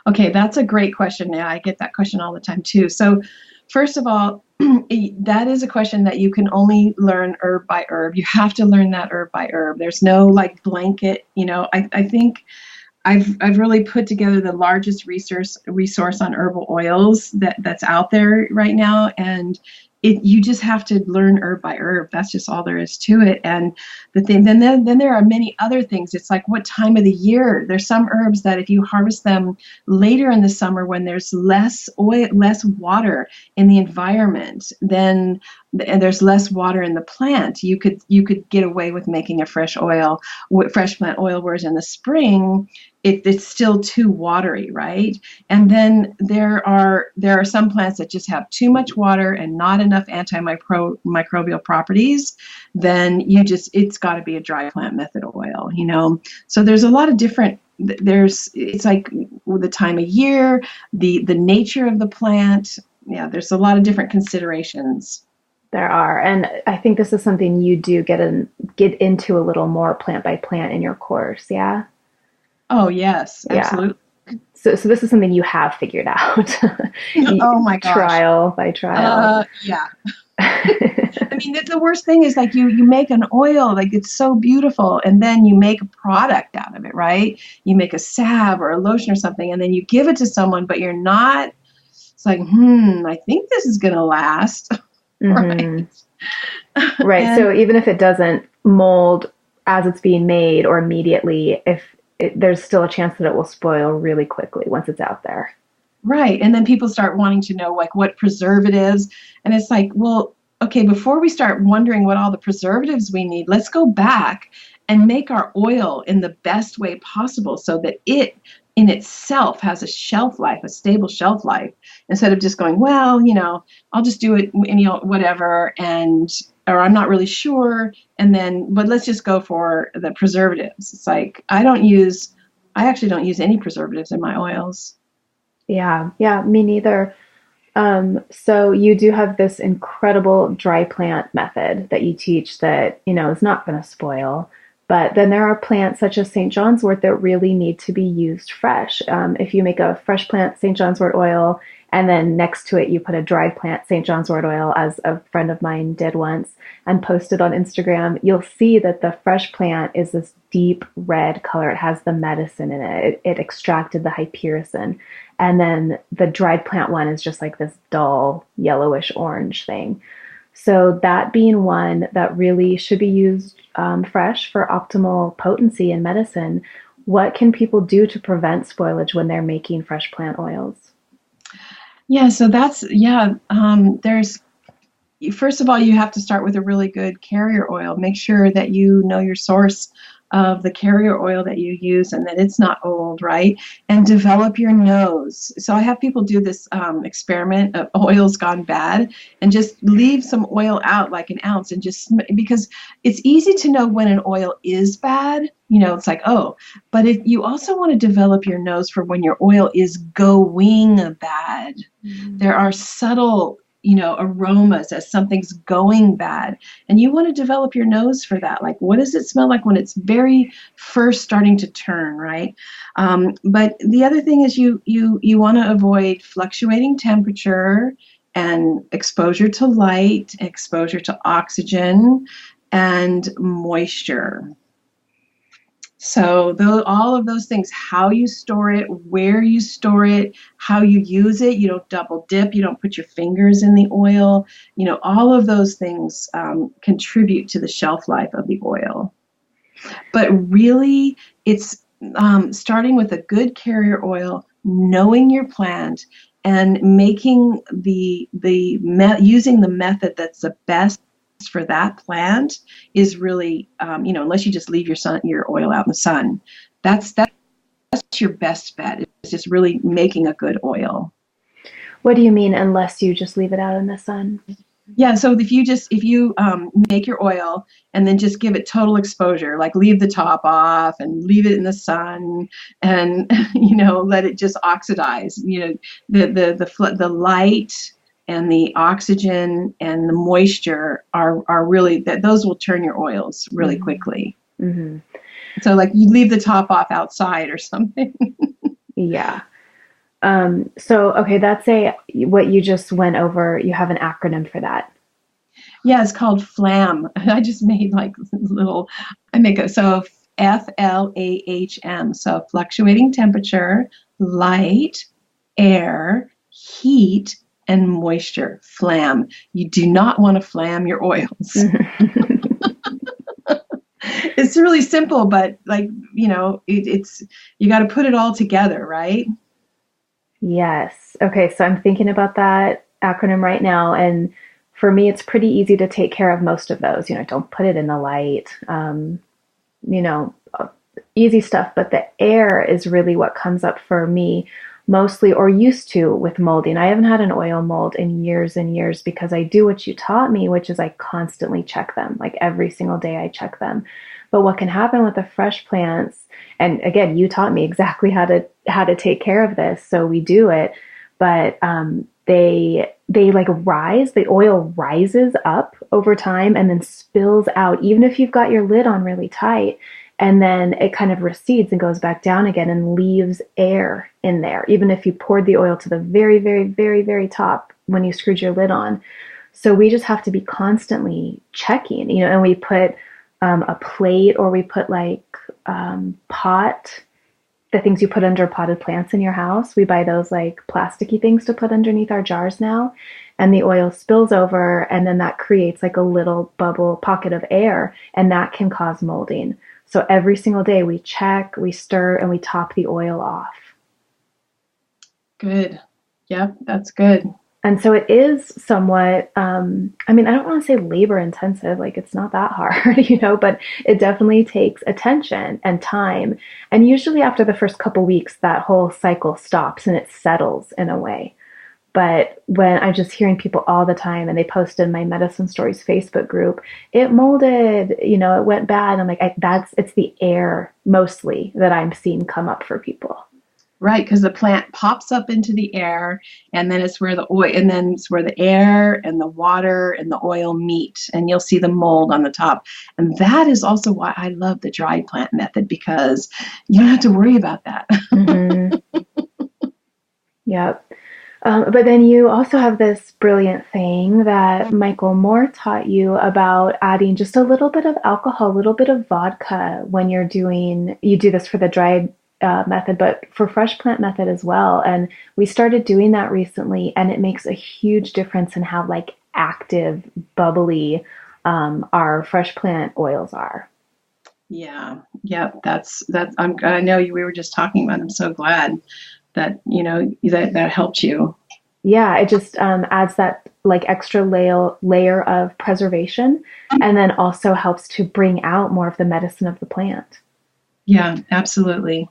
[SPEAKER 1] Okay, that's a great question. Yeah, I get that question all the time too. So first of all, that is a question that you can only learn herb by herb. You have to learn that herb by herb. There's no like blanket, I think I've really put together the largest resource on herbal oils that's out there right now. And you just have to learn herb by herb. That's just all there is to it. And the thing, then there are many other things. It's like what time of the year. There's some herbs that if you harvest them later in the summer when there's less oil, less water in the environment, and there's less water in the plant, you could get away with making a fresh plant oil. Whereas in the spring, it's still too watery, right? And then there are some plants that just have too much water and not enough antimicrobial properties. Then it's got to be a dry plant method oil, So there's a lot of different. It's like the time of year, the nature of the plant. Yeah, there's a lot of different considerations.
[SPEAKER 2] There are, and I think this is something you do get into a little more plant by plant in your course. Yeah.
[SPEAKER 1] Oh, yes, absolutely.
[SPEAKER 2] Yeah. So this is something you have figured out.
[SPEAKER 1] Oh my gosh.
[SPEAKER 2] Trial by trial.
[SPEAKER 1] Yeah. I mean, the worst thing is like you make an oil, like it's so beautiful, and then you make a product out of it, right? You make a salve or a lotion or something, and then you give it to someone, but you're not, it's like, I think this is going to last.
[SPEAKER 2] Mm-hmm. Right. So even if it doesn't mold as it's being made or immediately, there's still a chance that it will spoil really quickly once it's out there.
[SPEAKER 1] Right. And then people start wanting to know like what preservatives. And it's like, well, okay, before we start wondering what all the preservatives we need, let's go back and make our oil in the best way possible so that it in itself has a shelf life, a stable shelf life, instead of just going, well, I'll just do it, whatever, or I'm not really sure, but let's just go for the preservatives. It's like, I actually don't use any preservatives in my oils.
[SPEAKER 2] Yeah, me neither. So you do have this incredible dry plant method that you teach that, is not going to spoil. But then there are plants such as St. John's wort that really need to be used fresh. If you make a fresh plant St. John's wort oil, and then next to it you put a dried plant St. John's wort oil, as a friend of mine did once, and posted on Instagram, you'll see that the fresh plant is this deep red color. It has the medicine in it. It extracted the hypericin. And then the dried plant one is just like this dull yellowish orange thing. So that being one that really should be used fresh for optimal potency in medicine, what can people do to prevent spoilage when they're making fresh plant oils?
[SPEAKER 1] Yeah, so there's, first of all, you have to start with a really good carrier oil. Make sure that you know your source of the carrier oil that you use and that it's not old, right? And develop your nose. So I have people do this experiment of oils gone bad and just leave some oil out, like an ounce, and because it's easy to know when an oil is bad. It's like, but you also want to develop your nose for when your oil is going bad. Mm-hmm. There are subtle aromas as something's going bad. And you want to develop your nose for that. Like, what does it smell like when it's very first starting to turn, right? But the other thing is you want to avoid fluctuating temperature and exposure to light, exposure to oxygen, and moisture. So all of those things, how you store it, where you store it, how you use it, you don't double dip, you don't put your fingers in the oil, all of those things contribute to the shelf life of the oil. But really, it's starting with a good carrier oil, knowing your plant, and making using the method that's the best for that plant is really, unless you just leave your oil out in the sun, that's your best bet. It's just really making a good oil.
[SPEAKER 2] What do you mean, unless you just leave it out in the sun?
[SPEAKER 1] Yeah, so if you make your oil and then just give it total exposure, like leave the top off and leave it in the sun and let it just oxidize. The light and the oxygen and the moisture are really, those will turn your oils really quickly. Mm-hmm. So like you leave the top off outside or something.
[SPEAKER 2] Yeah. Okay, that's what you just went over. You have an acronym for that.
[SPEAKER 1] Yeah, it's called FLAM. I just made so FLAHM. So fluctuating temperature, light, air, heat, and moisture. FLAM. You do not want to flam your oils. It's really simple, but it's you got to put it all together, right?
[SPEAKER 2] Yes. Okay, so I'm thinking about that acronym right now, and for me, it's pretty easy to take care of most of those. Don't put it in the light. Easy stuff. But the air is really what comes up for me mostly, or used to, with molding. I haven't had an oil mold in years and years because I do what you taught me, which is I constantly check them. Like every single day I check them. But what can happen with the fresh plants, and again, you taught me exactly how to take care of this, so we do it. But they like rise. The oil rises up over time and then spills out, even if you've got your lid on really tight. And then it kind of recedes and goes back down again and leaves air in there, even if you poured the oil to the very, very, very, very top when you screwed your lid on. So we just have to be constantly checking, and we put a plate, or we put the things you put under potted plants in your house. We buy those like plasticky things to put underneath our jars now, and the oil spills over, and then that creates like a little bubble pocket of air, and that can cause molding. So every single day we check, we stir, and we top the oil off.
[SPEAKER 1] Good. Yeah, that's good.
[SPEAKER 2] And so it is somewhat, I don't want to say labor intensive, like it's not that hard, but it definitely takes attention and time. And usually after the first couple weeks, that whole cycle stops and it settles in a way. But when I'm just hearing people all the time, and they post in my Medicine Stories Facebook group, it molded, it went bad. I'm like, it's the air mostly that I'm seeing come up for people.
[SPEAKER 1] Right, because the plant pops up into the air, and then it's where the air and the water and the oil meet, and you'll see the mold on the top. And that is also why I love the dry plant method, because you don't have to worry about that.
[SPEAKER 2] Mm-hmm. Yep. But then you also have this brilliant thing that Michael Moore taught you about adding just a little bit of alcohol, a little bit of vodka when you do this for the dried method, but for fresh plant method as well. And we started doing that recently, and it makes a huge difference in how like active, bubbly our fresh plant oils are.
[SPEAKER 1] Yeah. That's. I know we were just talking about it. I'm so glad that that helped you.
[SPEAKER 2] Yeah, it just adds that like extra layer of preservation, and then also helps to bring out more of the medicine of the plant.
[SPEAKER 1] Yeah, absolutely.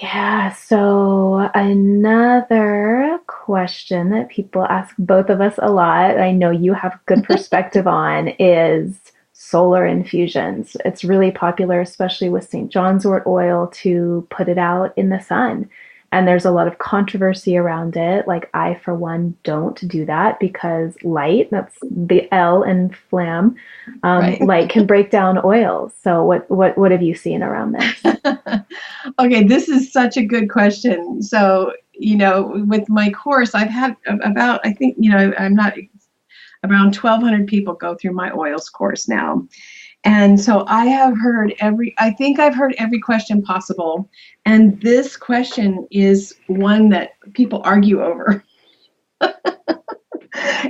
[SPEAKER 2] Yeah, so another question that people ask both of us a lot, I know you have good perspective on, is solar infusions. It's really popular, especially with St. John's wort oil, to put it out in the sun. And there's a lot of controversy around it. Like, I, for one, don't do that because light, that's the L in flam,
[SPEAKER 1] Right.
[SPEAKER 2] light can break down oils. So what have you seen around this?
[SPEAKER 1] Okay, this is such a good question. So, with my course, I've had about, I think, I'm not around 1,200 people go through my oils course now. And so I think I've heard every question possible. And this question is one that people argue over.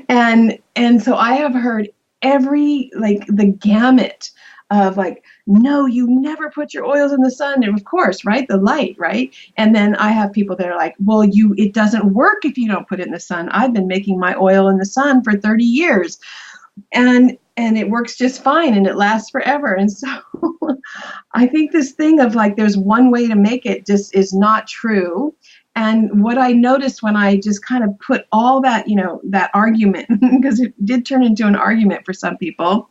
[SPEAKER 1] And so I have heard every, like, the gamut of, like, no, you never put your oils in the sun. And of course, right, the light, right? And then I have people that are like, well, it doesn't work if you don't put it in the sun. I've been making my oil in the sun for 30 years. And it works just fine and it lasts forever. And so I think this thing of, like, there's one way to make it just is not true. And what I noticed when I just kind of put all that, that argument, because it did turn into an argument for some people,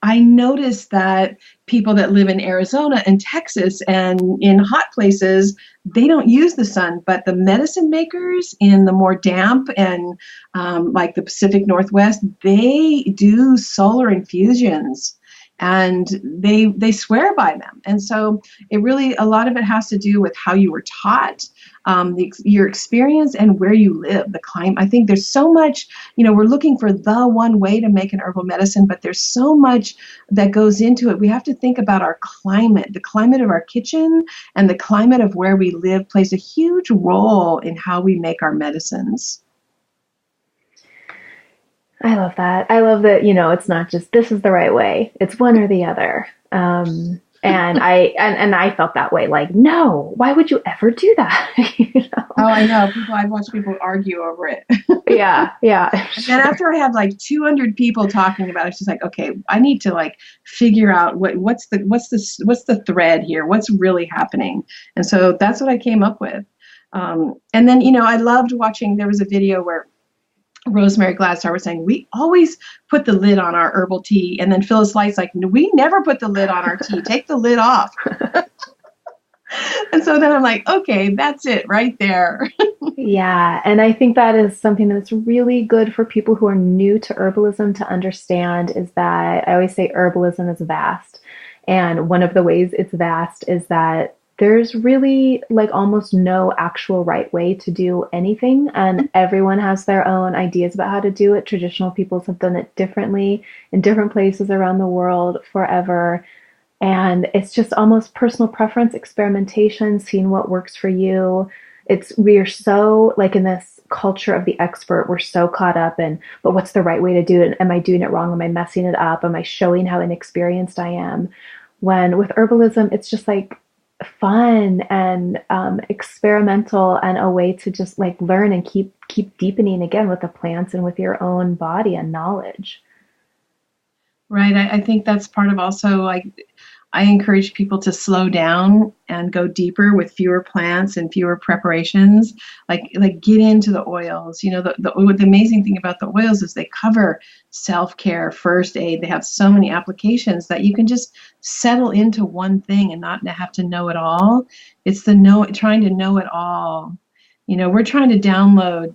[SPEAKER 1] I noticed that people that live in Arizona and Texas and in hot places, they don't use the sun, but the medicine makers in the more damp and like the Pacific Northwest, they do solar infusions. And they swear by them. And so a lot of it has to do with how you were taught, your experience, and where you live, the climate. I think there's so much, we're looking for the one way to make an herbal medicine, but there's so much that goes into it. We have to think about our climate. The climate of our kitchen and the climate of where we live plays a huge role in how we make our medicines.
[SPEAKER 2] I love that. I love that, it's not just this is the right way. It's one or the other. And I felt that way. Like, no, why would you ever do that?
[SPEAKER 1] Oh, I know. I've watched people argue over it.
[SPEAKER 2] Yeah.
[SPEAKER 1] And then after I have like 200 people talking about it, it's just like, okay, I need to, like, figure out what's the thread here? What's really happening? And so that's what I came up with. And then, I loved watching, there was a video where Rosemary Gladstar was saying, we always put the lid on our herbal tea. And then Phyllis Light's like, we never put the lid on our tea. Take the lid off. And so then I'm like, okay, that's it right there.
[SPEAKER 2] Yeah. And I think that is something that's really good for people who are new to herbalism to understand, is that I always say herbalism is vast. And one of the ways it's vast is that there's really, like, almost no actual right way to do anything. And everyone has their own ideas about how to do it. Traditional peoples have done it differently in different places around the world forever. And it's just almost personal preference, experimentation, seeing what works for you. We are so, like, in this culture of the expert, we're so caught up in, but what's the right way to do it? Am I doing it wrong? Am I messing it up? Am I showing how inexperienced I am? When with herbalism, it's just like fun and experimental, and a way to just, like, learn and keep deepening again with the plants and with your own body and knowledge.
[SPEAKER 1] Right. I think that's part of also, like, I encourage people to slow down and go deeper with fewer plants and fewer preparations. Like get into the oils. The amazing thing about the oils is they cover self-care, first aid. They have so many applications that you can just settle into one thing and not have to know it all. It's trying to know it all. We're trying to download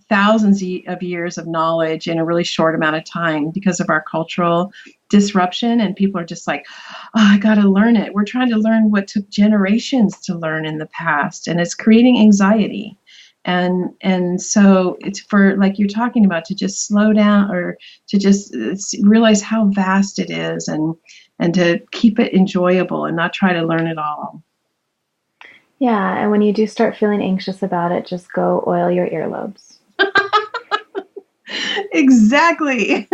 [SPEAKER 1] thousands of years of knowledge in a really short amount of time because of our cultural disruption, and people are just like, oh, I got to learn it. We're trying to learn what took generations to learn in the past, and it's creating anxiety. And so it's for, like you're talking about, to just slow down, or to just realize how vast it is, and to keep it enjoyable and not try to learn it all.
[SPEAKER 2] Yeah, and when you do start feeling anxious about it, just go oil your earlobes.
[SPEAKER 1] Exactly.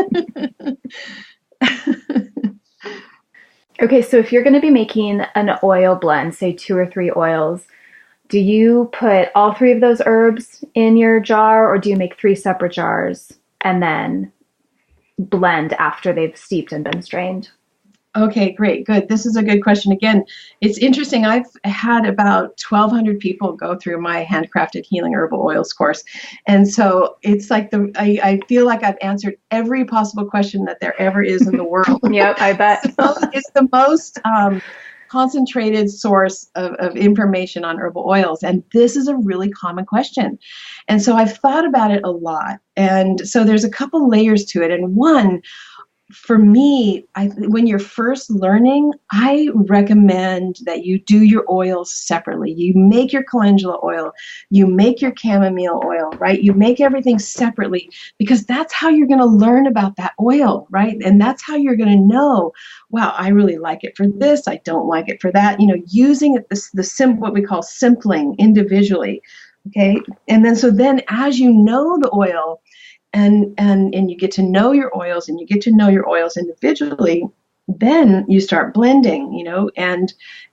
[SPEAKER 2] Okay, so if you're going to be making an oil blend, say 2 or 3 oils, do you put all 3 of those herbs in your jar, or do you make 3 separate jars and then blend after they've steeped and been strained?
[SPEAKER 1] Okay, great. Good. This is a good question. Again, it's interesting. I've had about 1,200 people go through my Handcrafted Healing Herbal Oils course. And so it's like I feel like I've answered every possible question that there ever is in the world.
[SPEAKER 2] Yep, I bet.
[SPEAKER 1] So it's the most concentrated source of information on herbal oils. And this is a really common question. And so I've thought about it a lot. And so there's a couple layers to it. And one, for me, when you're first learning, I recommend that you do your oils separately. You make your calendula oil, you make your chamomile oil, right? You make everything separately, because that's how you're going to learn about that oil, right? And that's how you're going to know, wow, I really like it for this, I don't like it for that. Using it, what we call simpling individually, okay? And then as you know the oil, and you get to know your oils, and you get to know your oils individually, then you start blending,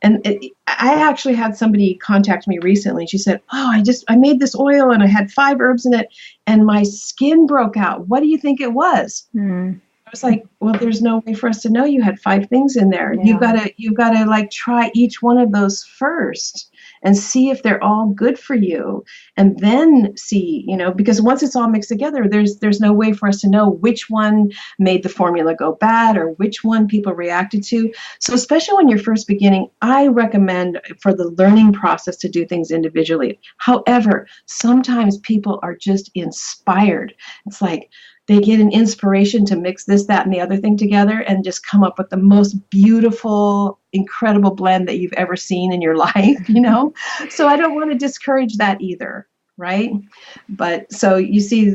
[SPEAKER 1] I actually had somebody contact me recently. She said, oh, I made this oil and I had 5 herbs in it and my skin broke out. What do you think it was? I was like, well, there's no way for us to know you had 5 things in there. Yeah. You've gotta like try each one of those first and see if they're all good for you. And then see, because once it's all mixed together, there's no way for us to know which one made the formula go bad or which one people reacted to. So especially when you're first beginning, I recommend for the learning process to do things individually. However, sometimes people are just inspired. It's like, they get an inspiration to mix this, that, and the other thing together and just come up with the most beautiful, incredible blend that you've ever seen in your life, So I don't want to discourage that either, right? But so you see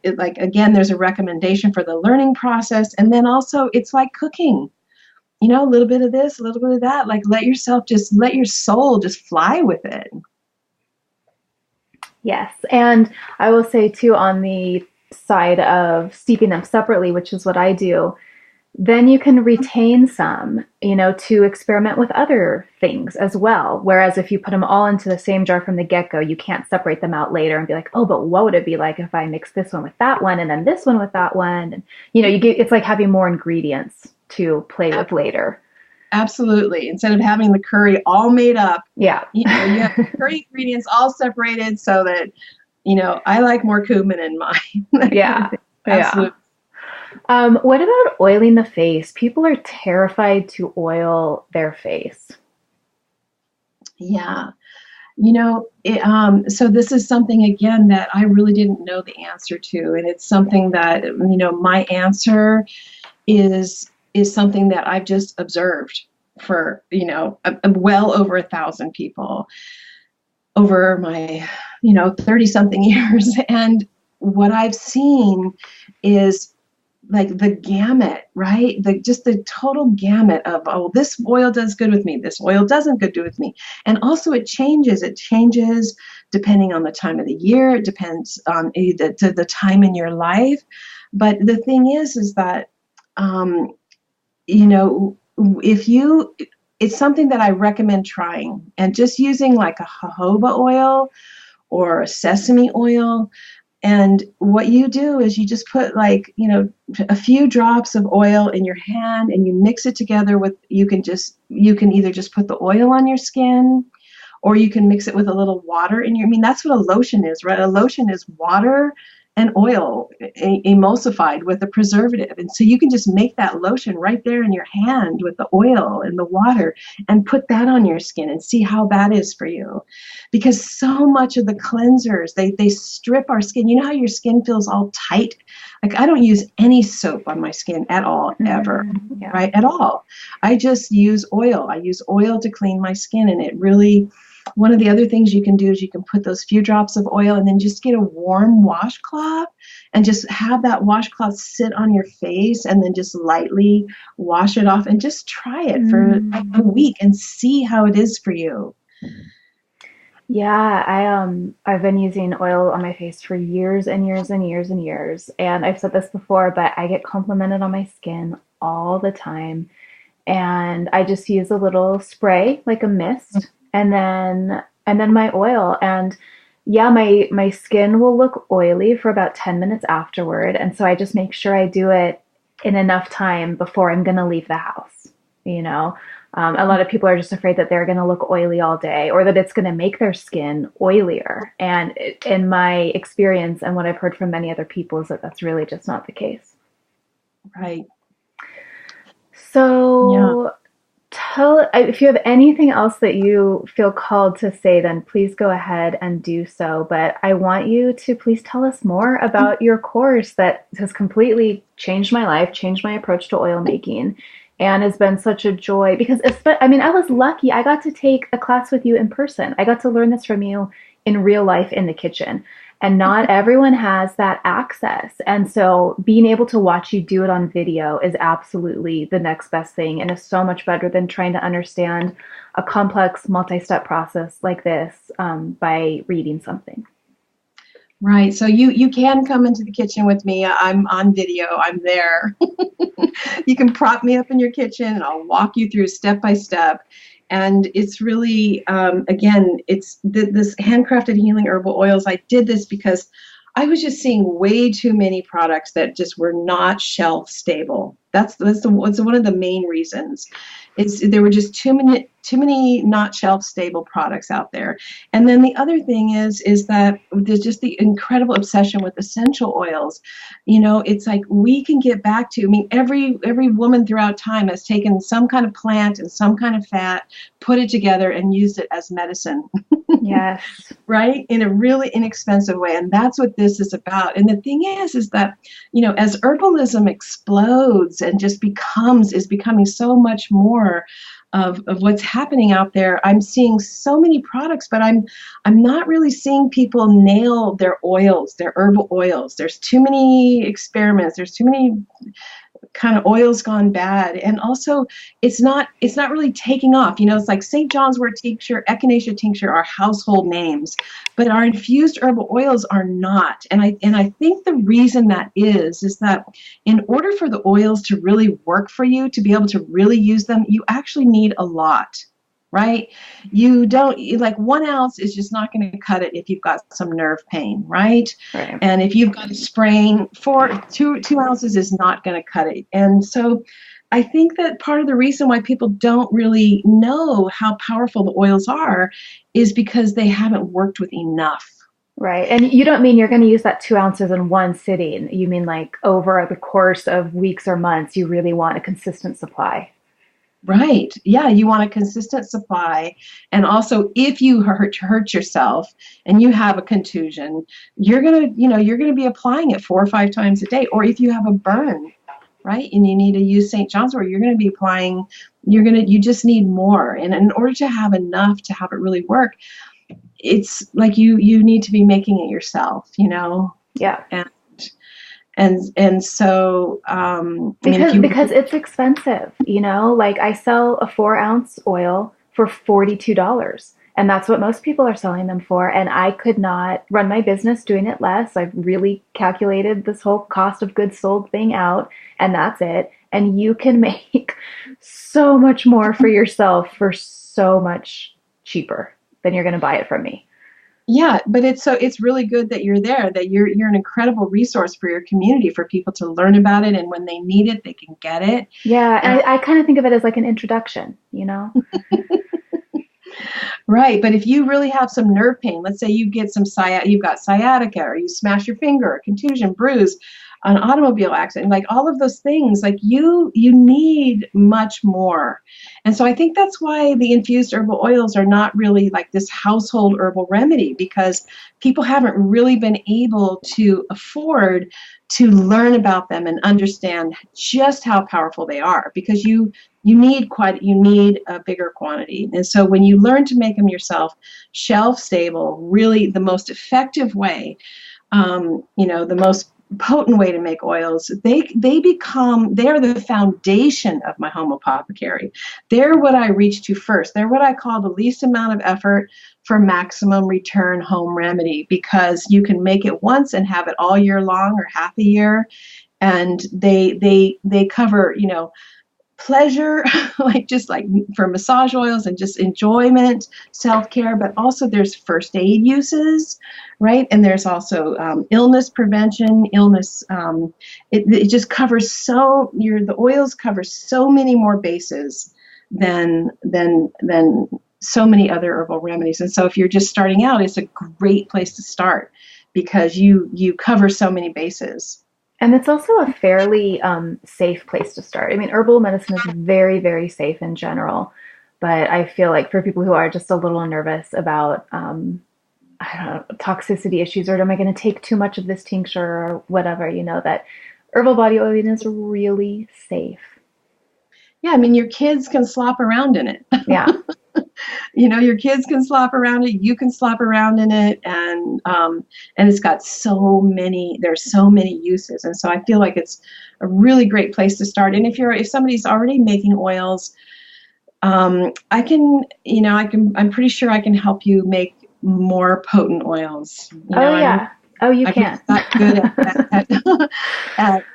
[SPEAKER 1] again, there's a recommendation for the learning process. And then also it's like cooking, a little bit of this, a little bit of that, like let your soul just fly with it.
[SPEAKER 2] Yes. And I will say too, on the side of steeping them separately, which is what I do, then you can retain some, to experiment with other things as well. Whereas if you put them all into the same jar from the get-go, you can't separate them out later and be like, oh, but what would it be like if I mix this one with that one and then this one with that one? And, it's like having more ingredients to play with later.
[SPEAKER 1] Absolutely. Instead of having the curry all made up,
[SPEAKER 2] yeah,
[SPEAKER 1] you have curry ingredients all separated so that, I like more cumin in mine.
[SPEAKER 2] Yeah.
[SPEAKER 1] Absolutely.
[SPEAKER 2] What about oiling the face? People are terrified to oil their face.
[SPEAKER 1] Yeah. So this is something, again, that I really didn't know the answer to. And it's something that, my answer is something that I've just observed for, well over 1,000 people over my 30 something years. And what I've seen is like the gamut, right? Just the total gamut of, oh, this oil does good with me, this oil doesn't good with me. And also it changes depending on the time of the year. It depends on the time in your life. But the thing is that, it's something that I recommend trying, and just using like a jojoba oil or a sesame oil. And what you do is you just put a few drops of oil in your hand and you mix it together with, you can either just put the oil on your skin, or you can mix it with a little water that's what a lotion is, right? A lotion is water and oil emulsified with a preservative. And so you can just make that lotion right there in your hand with the oil and the water and put that on your skin and see how that is for you. Because so much of the cleansers, they strip our skin. You know how your skin feels all tight? Like I don't use any soap on my skin at all, ever, right? At all. I just use oil. I use oil to clean my skin, and it really... One of the other things you can do is you can put those few drops of oil and then just get a warm washcloth and just have that washcloth sit on your face and then just lightly wash it off and just try it for like a week and see how it is for you.
[SPEAKER 2] Yeah, I've been using oil on my face for years and years and years and years. And I've said this before, but I get complimented on my skin all the time. And I just use a little spray, like a mist, and then my oil. And yeah, my skin will look oily for about 10 minutes afterward. And so I just make sure I do it in enough time before I'm going to leave the house. A lot of people are just afraid that they're going to look oily all day, or that it's going to make their skin oilier. And in my experience and what I've heard from many other people is that that's really just not the case.
[SPEAKER 1] Right.
[SPEAKER 2] So if you have anything else that you feel called to say, then please go ahead and do so. But I want you to please tell us more about your course that has completely changed my life, changed my approach to oil making, and has been such a joy because, I mean, I was lucky. I got to take a class with you in person. I got to learn this from you in real life in the kitchen. And not everyone has that access. And so being able to watch you do it on video is absolutely the next best thing and is so much better than trying to understand a complex multi-step process like this by reading something.
[SPEAKER 1] Right. So you can come into the kitchen with me. I'm on video. I'm there. You can prop me up in your kitchen and I'll walk you through step by step. And it's really, again, it's this handcrafted healing herbal oils. I did this because I was just seeing way too many products that just were not shelf stable. That's one of the main reasons. There were just too many not shelf stable products out there. And then the other thing is that there's just the incredible obsession with essential oils. It's like we can get back to, I mean, every woman throughout time has taken some kind of plant and some kind of fat, put it together and used it as medicine.
[SPEAKER 2] Yes.
[SPEAKER 1] Right? In a really inexpensive way. And that's what this is about. And the thing is that, as herbalism explodes and just is becoming so much more of what's happening out there, I'm seeing so many products, but I'm not really seeing people nail their oils, their herbal oils. There's too many experiments. There's too many kind of oils gone bad. And also it's not really taking off. It's like St. John's wort tincture, echinacea tincture are household names, but our infused herbal oils are not. And I think the reason that is that in order for the oils to really work for you, to be able to really use them, you actually need a lot. Right? You don't, like 1 ounce is just not going to cut it if you've got some nerve pain, right?
[SPEAKER 2] Right.
[SPEAKER 1] And if you've got a sprain, two ounces is not going to cut it. And so I think that part of the reason why people don't really know how powerful the oils are is because they haven't worked with enough.
[SPEAKER 2] Right. And you don't mean you're going to use that 2 ounces in one sitting. You mean like over the course of weeks or months, you really want a consistent supply.
[SPEAKER 1] Right. Yeah, you want a consistent supply. And also if you hurt yourself and you have a contusion, you're going to be applying it 4 or 5 times a day. Or if you have a burn, right, and you need to use St. John's wort, you're going to be applying, you just need more. And in order to have enough to have it really work, it's like you need to be making it yourself,
[SPEAKER 2] Yeah.
[SPEAKER 1] And so,
[SPEAKER 2] because it's expensive, like I sell a 4 ounce oil for $42 and that's what most people are selling them for. And I could not run my business doing it less. I've really calculated this whole cost of goods sold thing out and that's it. And you can make so much more for yourself for so much cheaper than you're going to buy it from me.
[SPEAKER 1] Yeah, but it's really good that you're there, that you're an incredible resource for your community, for people to learn about it, and when they need it, they can get it.
[SPEAKER 2] Yeah, and I kind of think of it as like an introduction,
[SPEAKER 1] Right, but if you really have some nerve pain, let's say you get you've got sciatica, or you smash your finger, a contusion, bruise, an automobile accident, like all of those things, like you need much more. And so I think that's why the infused herbal oils are not really like this household herbal remedy, because people haven't really been able to afford to learn about them and understand just how powerful they are, because you need a bigger quantity. And so when you learn to make them yourself, shelf stable, really the most effective way, the most potent way to make oils, they are the foundation of my home apothecary. They're what I reach to first. They're what I call the least amount of effort for maximum return home remedy, because you can make it once and have it all year long or half a year, and they cover pleasure, just like for massage oils and just enjoyment, self-care, but also there's first aid uses, right? And there's also illness prevention, it just covers the oils cover so many more bases than so many other herbal remedies. And so if you're just starting out, it's a great place to start, because you cover so many bases.
[SPEAKER 2] And it's also a fairly safe place to start. I mean, herbal medicine is very, very safe in general. But I feel like for people who are just a little nervous about, I don't know, toxicity issues, or am I going to take too much of this tincture or whatever, that herbal body oiling is really safe.
[SPEAKER 1] Yeah, I mean, your kids can slop around in it.
[SPEAKER 2] Yeah.
[SPEAKER 1] Your kids can slop around it, you can slop around in it, and it's got there's so many uses. And so I feel like it's a really great place to start. And if somebody's already making oils, I'm pretty sure I can help you make more potent oils.
[SPEAKER 2] Yeah. You can.
[SPEAKER 1] I'm not good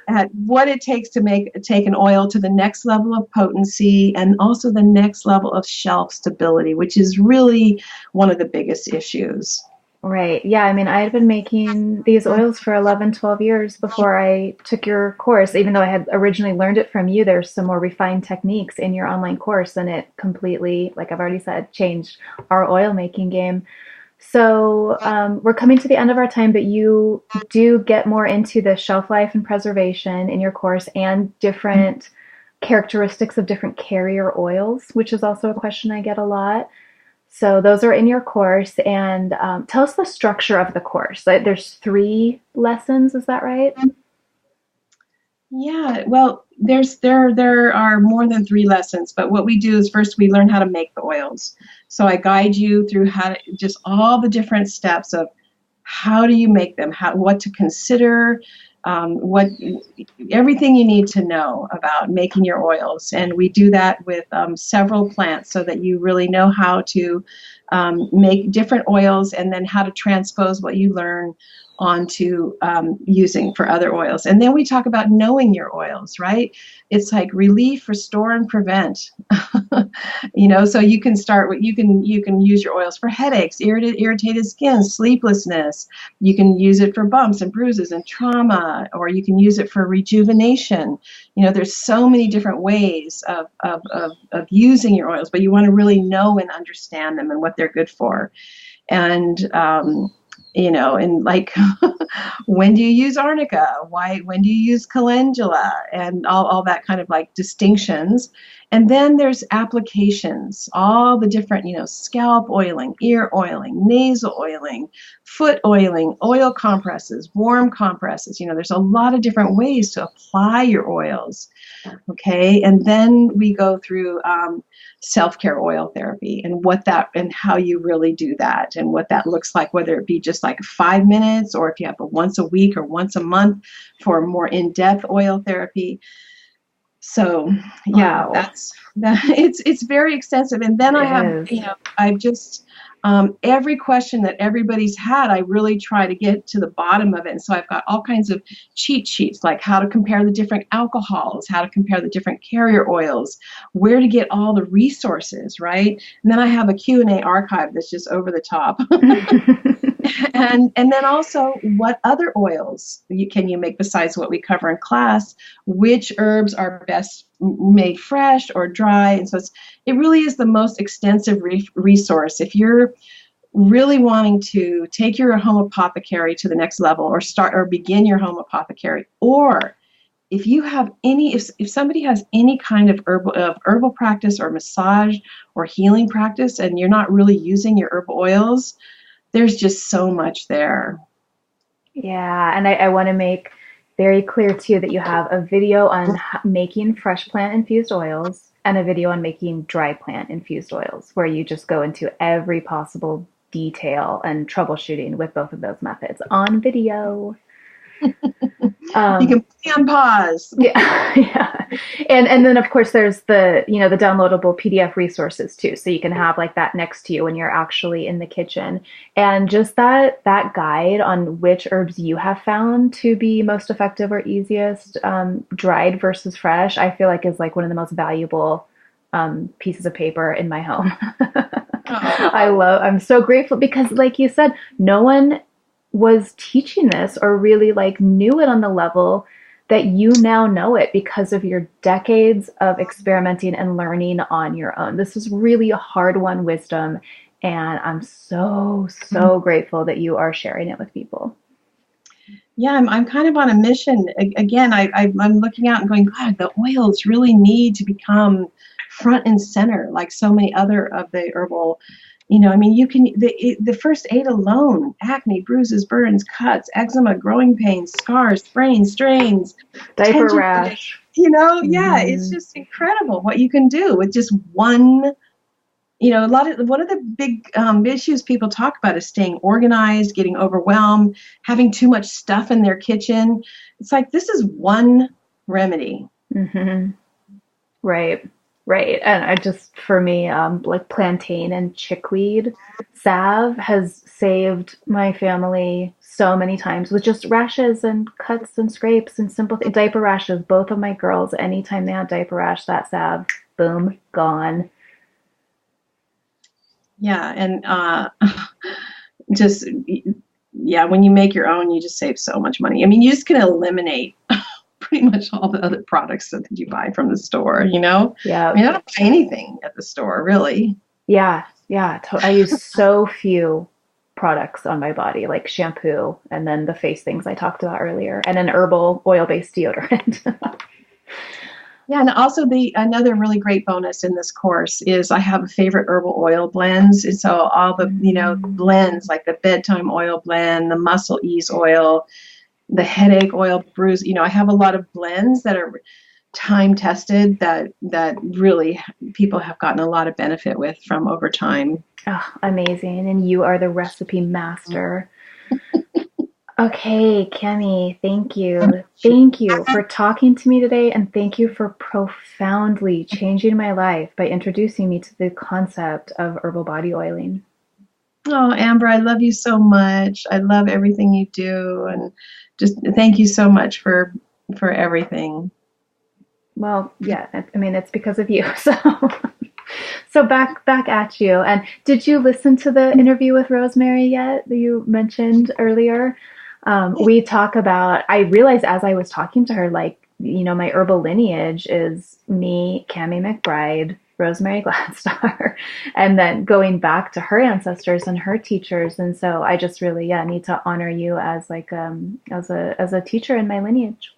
[SPEAKER 1] at what it takes to take an oil to the next level of potency and also the next level of shelf stability, which is really one of the biggest issues.
[SPEAKER 2] Right. Yeah. I mean, I had been making these oils for 11, 12 years before I took your course. Even though I had originally learned it from you, there's some more refined techniques in your online course, and it completely, like I've already said, changed our oil making game. So we're coming to the end of our time, but you do get more into the shelf life and preservation in your course and different characteristics of different carrier oils, which is also a question I get a lot. So those are in your course. And tell us the structure of the course. There's 3 lessons, is that right?
[SPEAKER 1] Yeah, well, there are more than 3 lessons, but what we do is first we learn how to make the oils. So I guide you through just all the different steps of how do you make them, what to consider, everything you need to know about making your oils. And we do that with several plants so that you really know how to make different oils and then how to transpose what you learn onto using for other oils. And then we talk about knowing your oils, right? It's like relief, restore, and prevent. So you can start with, you can use your oils for headaches, irritated skin, sleeplessness. You can use it for bumps and bruises and trauma, or you can use it for rejuvenation. There's so many different ways of using your oils, but you want to really know and understand them and what they're good for. And and like, when do you use arnica? When do you use calendula? And all that kind of like distinctions. And then there's applications, all the different, scalp oiling, ear oiling, nasal oiling, foot oiling, oil compresses, warm compresses. There's a lot of different ways to apply your oils. Okay. And then we go through self-care oil therapy and how you really do that and what that looks like, whether it be just like 5 minutes or if you have a once a week or once a month for more in-depth oil therapy. So yeah,
[SPEAKER 2] wow.
[SPEAKER 1] It's very extensive. And then I've just every question that everybody's had, I really try to get to the bottom of it. And so I've got all kinds of cheat sheets, like how to compare the different alcohols, how to compare the different carrier oils, where to get all the resources, right? And then I have a Q&A archive that's just over the top. And then also, what other oils can you make besides what we cover in class? Which herbs are best made fresh or dry? And so it really is the most extensive resource. If you're really wanting to take your home apothecary to the next level, or begin your home apothecary, or if you have if somebody has any kind of herbal practice or massage or healing practice, and you're not really using your herbal oils, there's just so much there.
[SPEAKER 2] Yeah, and I want to make very clear too that you have a video on making fresh plant infused oils and a video on making dry plant infused oils, where you just go into every possible detail and troubleshooting with both of those methods on video.
[SPEAKER 1] You can play on pause.
[SPEAKER 2] Yeah. And then of course there's the downloadable PDF resources too, so you can have like that next to you when you're actually in the kitchen. And just that guide on which herbs you have found to be most effective or easiest, dried versus fresh, I feel like is like one of the most valuable pieces of paper in my home. I'm so grateful because, like you said, no one was teaching this or really like knew it on the level that you now know it because of your decades of experimenting and learning on your own. This is really a hard-won wisdom, and I'm so grateful that you are sharing it with people.
[SPEAKER 1] Yeah, I'm kind of on a mission. Again, I'm looking out and going, God, the oils really need to become front and center, like so many other of the herbal. I mean, you can, the first 8 alone: acne, bruises, burns, cuts, eczema, growing pains, scars, sprains, strains,
[SPEAKER 2] Diaper
[SPEAKER 1] tension,
[SPEAKER 2] rash.
[SPEAKER 1] yeah, it's just incredible what you can do with just one. One of the big issues people talk about is staying organized, getting overwhelmed, having too much stuff in their kitchen. It's like, this is one remedy.
[SPEAKER 2] Mm-hmm. Right. Right. And for me, like plantain and chickweed salve has saved my family so many times with just rashes and cuts and scrapes and simple diaper rashes. Both of my girls, anytime they had diaper rash, that salve, boom, gone.
[SPEAKER 1] Yeah. And just, yeah, when you make your own, you just save so much money. I mean, you just can eliminate pretty much all the other products that you buy from the store,
[SPEAKER 2] Yeah.
[SPEAKER 1] I mean, I don't buy anything at the store, really.
[SPEAKER 2] Yeah. Yeah. I use so few products on my body, like shampoo and then the face things I talked about earlier, and an herbal oil-based deodorant.
[SPEAKER 1] Yeah, and also another really great bonus in this course is I have a favorite herbal oil blends. And so all the, blends, like the bedtime oil blend, the muscle ease oil, the headache oil bruise, I have a lot of blends that are time tested that really people have gotten a lot of benefit with from over time.
[SPEAKER 2] Oh, amazing. And you are the recipe master. Okay, Kami, thank you. Thank you for talking to me today, and thank you for profoundly changing my life by introducing me to the concept of herbal body oiling.
[SPEAKER 1] Oh, Amber, I love you so much. I love everything you do, and just thank you so much for everything.
[SPEAKER 2] Well, yeah, I mean, it's because of you. So back at you. And did you listen to the interview with Rosemary yet that you mentioned earlier? We talk about, I realized as I was talking to her, like, my herbal lineage is me, Kami McBride, Rosemary Gladstar, and then going back to her ancestors and her teachers. And so I just really, need to honor you as like, as a teacher in my lineage.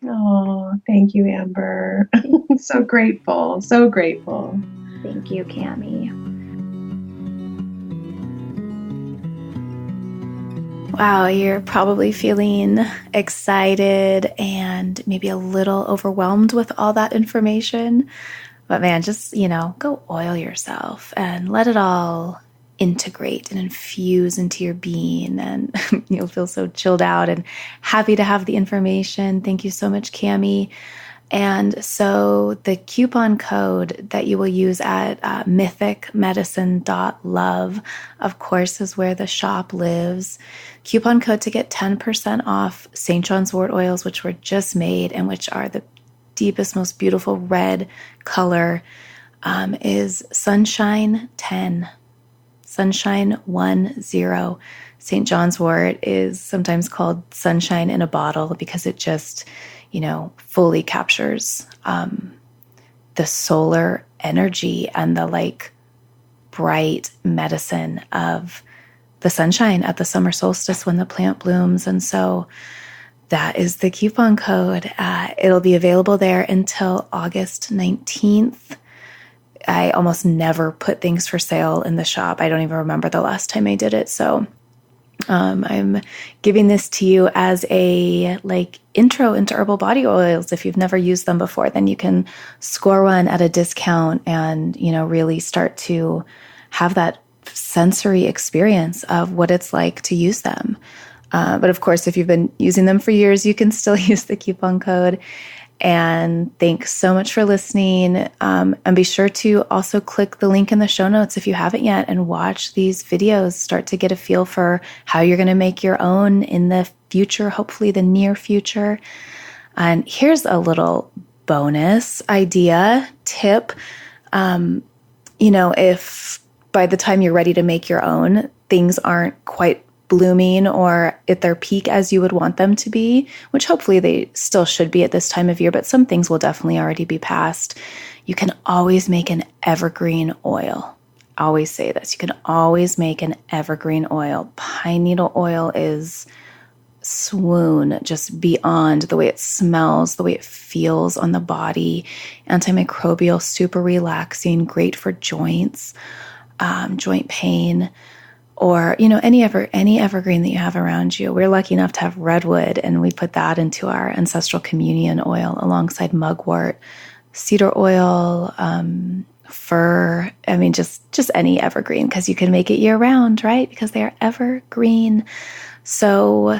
[SPEAKER 1] Oh, thank you, Amber. So grateful. So grateful.
[SPEAKER 2] Thank you, Kami. Wow, you're probably feeling excited and maybe a little overwhelmed with all that information. But man, just, go oil yourself and let it all integrate and infuse into your being, and you'll feel so chilled out and happy to have the information. Thank you so much, Kami. And so the coupon code that you will use at mythicmedicine.love, of course, is where the shop lives. Coupon code to get 10% off St. John's Wort oils, which were just made and which are the deepest, most beautiful red color, is Sunshine 10. Sunshine 10. St. John's Wort is sometimes called sunshine in a bottle because it just, fully captures the solar energy and the bright medicine of the sunshine at the summer solstice when the plant blooms. And so that is the coupon code. It'll be available there until August 19th. I almost never put things for sale in the shop. I don't even remember the last time I did it. So I'm giving this to you as a intro into herbal body oils. If you've never used them before, then you can score one at a discount and, really start to have that sensory experience of what it's like to use them. But of course, if you've been using them for years, you can still use the coupon code. And thanks so much for listening. And be sure to also click the link in the show notes if you haven't yet and watch these videos. Start to get a feel for how you're going to make your own in the future, hopefully the near future. And here's a little bonus idea, tip. If by the time you're ready to make your own, things aren't quite blooming or at their peak as you would want them to be, which hopefully they still should be at this time of year, but some things will definitely already be past. You can always make an evergreen oil. I always say this. You can always make an evergreen oil. Pine needle oil is swoon just beyond the way it smells, the way it feels on the body. Antimicrobial, super relaxing, great for joints, joint pain, or, any evergreen that you have around you. We're lucky enough to have redwood, and we put that into our ancestral communion oil alongside mugwort, cedar oil, fir. I mean, just any evergreen, because you can make it year round, right? Because they are evergreen. So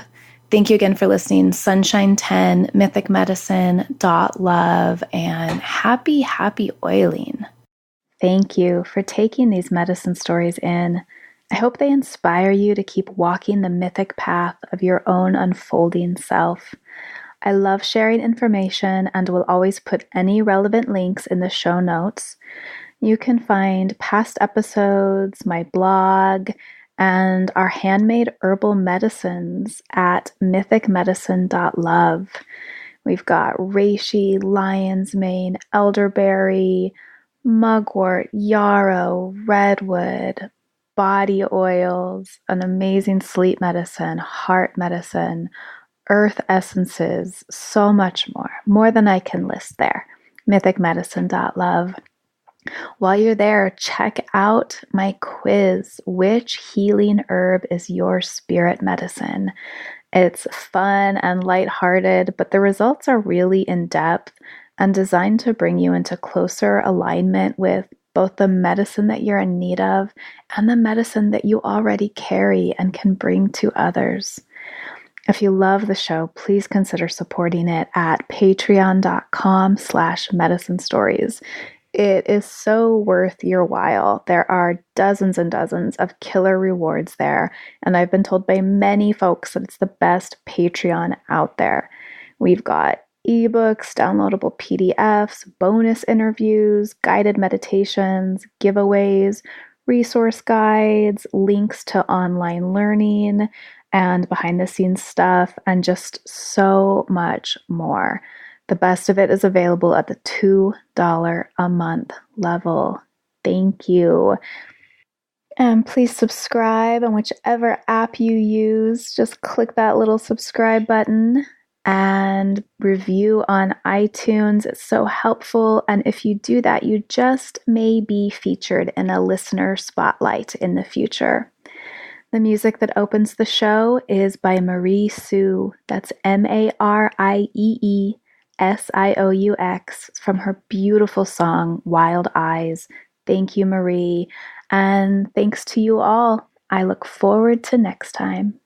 [SPEAKER 2] thank you again for listening. Sunshine 10, Mythic Medicine, .love, and happy oiling. Thank you for taking these medicine stories in. I hope they inspire you to keep walking the mythic path of your own unfolding self. I love sharing information and will always put any relevant links in the show notes. You can find past episodes, my blog, and our handmade herbal medicines at mythicmedicine.love. We've got reishi, lion's mane, elderberry, mugwort, yarrow, redwood, body oils, an amazing sleep medicine, heart medicine, earth essences, so much more than I can list there. mythicmedicine.love. While you're there, check out my quiz. Which healing herb is your spirit medicine? It's fun and lighthearted, but the results are really in-depth and designed to bring you into closer alignment with both the medicine that you're in need of and the medicine that you already carry and can bring to others. If you love the show, please consider supporting it at patreon.com/medicine stories. It is so worth your while. There are dozens and dozens of killer rewards there, and I've been told by many folks that it's the best Patreon out there. We've got ebooks, downloadable PDFs, bonus interviews, guided meditations, giveaways, resource guides, links to online learning, and behind the scenes stuff, and just so much more. The best of it is available at the $2 a month level. Thank you. And please subscribe on whichever app you use. Just click that little subscribe button and review on iTunes. It's so helpful. And if you do that, you just may be featured in a listener spotlight in the future. The music that opens the show is by Marie Sioux. That's MARIEESIOUX from her beautiful song, Wild Eyes. Thank you, Marie. And thanks to you all. I look forward to next time.